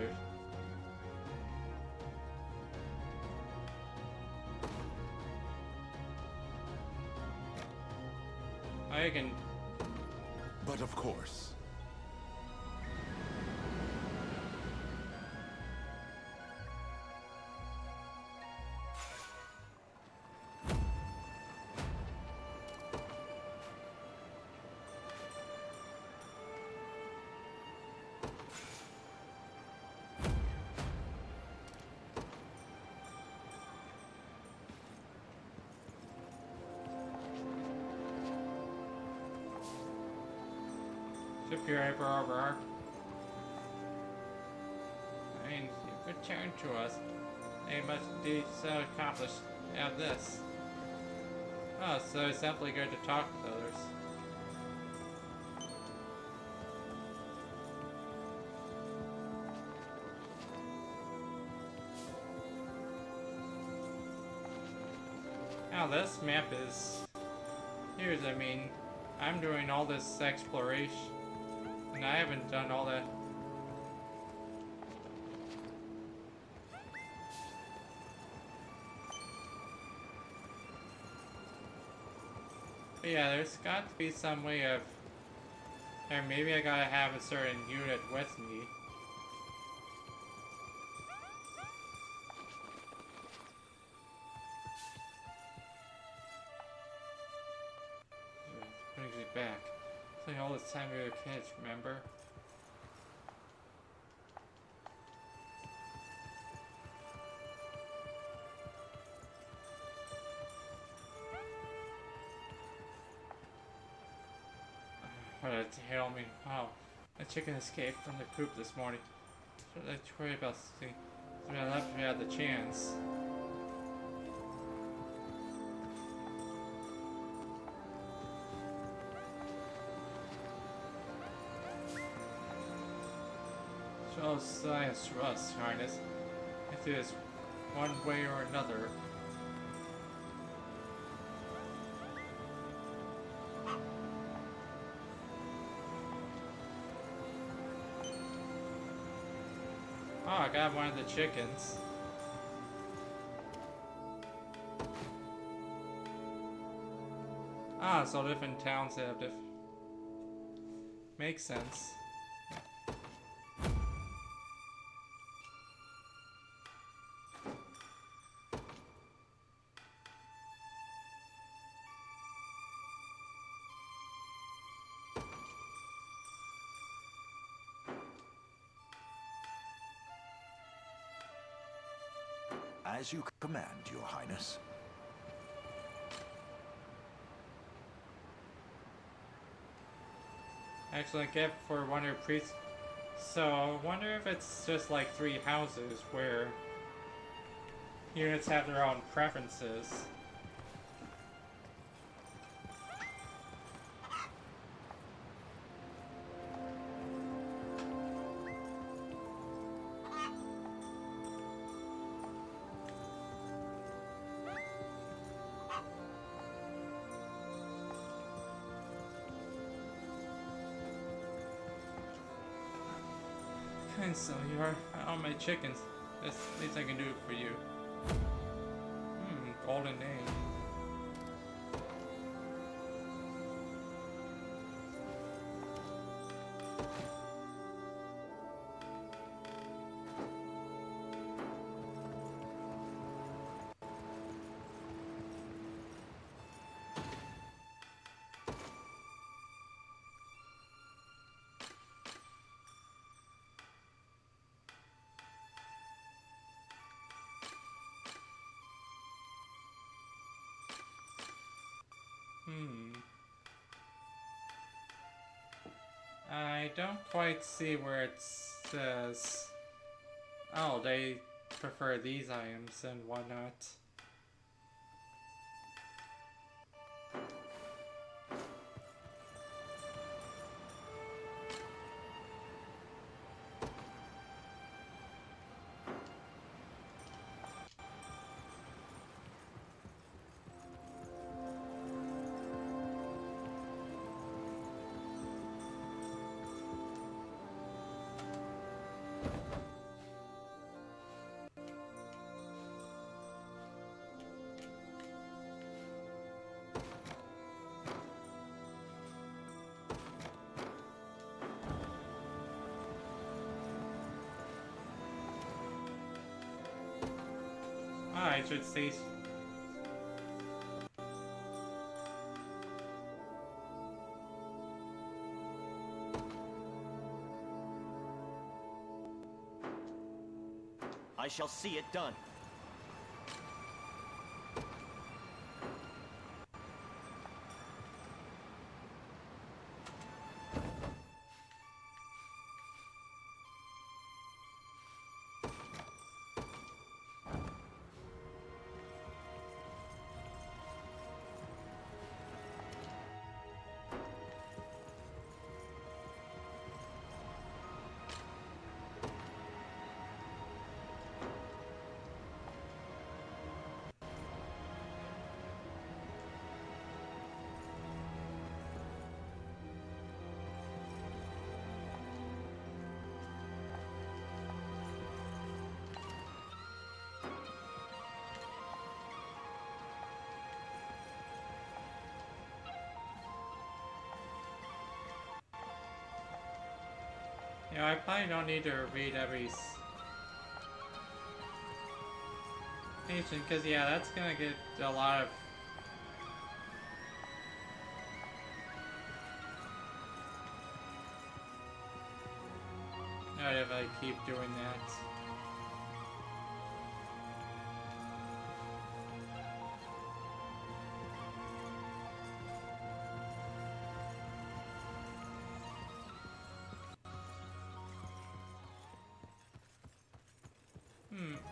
A: I can.
L: But of course.
A: superior over. I mean, you've returned to us. You must indeed so accomplish have this. Oh, so it's definitely good to talk with others. Now this map is huge. I mean, I'm doing all this exploration, and I haven't done all that. But yeah, there's got to be some way of, or maybe I gotta have a certain unit with me. Brings me back. It's like all this time we were kids, remember? What a hell, I mean, wow. A chicken escaped from the coop this morning. What did I worry about seeing? So I left if I had the chance. So science to us, Highness. If it is one way or another. Oh, I got one of the chickens. Ah, so different towns have different. Makes sense.
F: As you command, Your Highness.
A: Excellent gift for Wonder Priest. So, I wonder if it's just like 3 houses where units have their own preferences. And so you are all my chickens. That's the least I can do for you. Golden name. I don't quite see where it says... Oh, they prefer these items and whatnot. I should say.
N: I shall see it done.
A: You know, I probably don't need to read every ancient, because yeah, that's gonna get a lot of... Not if I keep doing that.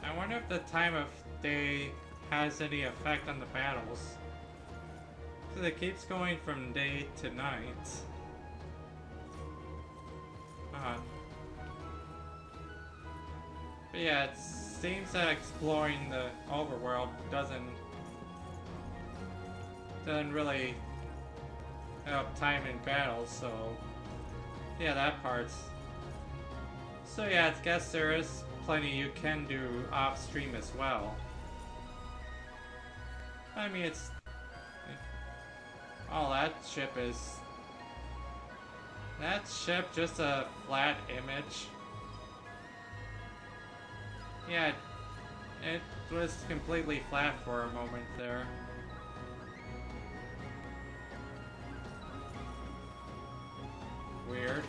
A: I wonder if the time of day has any effect on the battles. So it keeps going from day to night. But yeah, it seems that exploring the overworld doesn't really help time in battle, so yeah, that part's... So yeah, I guess there is plenty you can do off stream as well. I mean, it's... Oh, that ship is... That ship just a flat image? Yeah, it was completely flat for a moment there. Weird.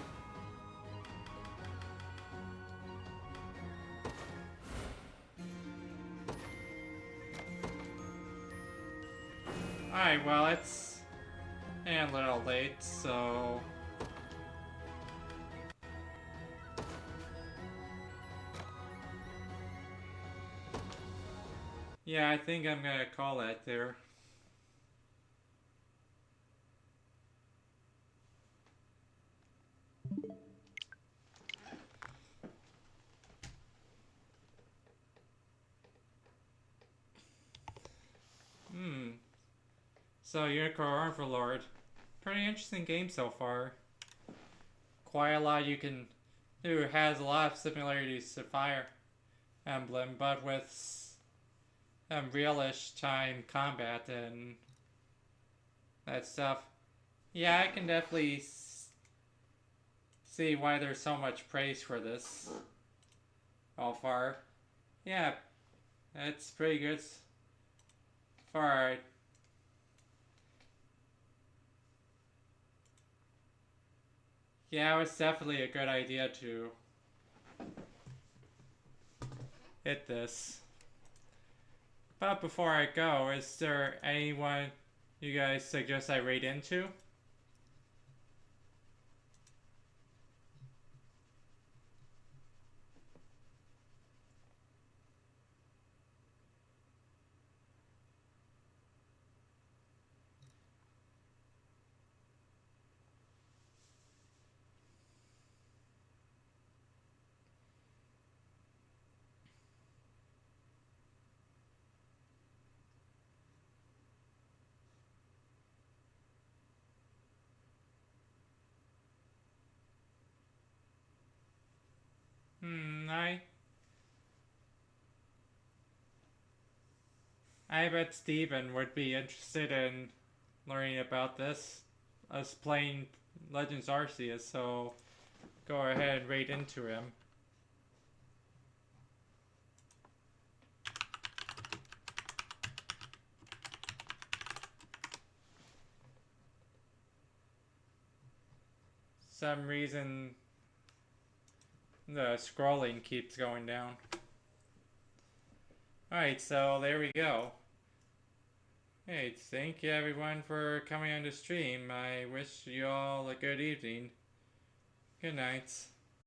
A: Alright, well, it's a little late, so... Yeah, I think I'm gonna call that there. So, Unicorn Overlord. Pretty interesting game so far. Quite a lot you can do. Has a lot of similarities to Fire Emblem, but with realish time combat and that stuff. Yeah, I can definitely see why there's so much praise for this all far. Yeah, it's pretty good far. Yeah, it was definitely a good idea to hit this. But before I go, is there anyone you guys suggest I raid into? I bet Steven would be interested in learning about this, us playing Legends Arceus, so go ahead and raid into him. Some reason the scrolling keeps going down. Alright, so there we go. Hey, thank you everyone for coming on the stream. I wish you all a good evening. Good night.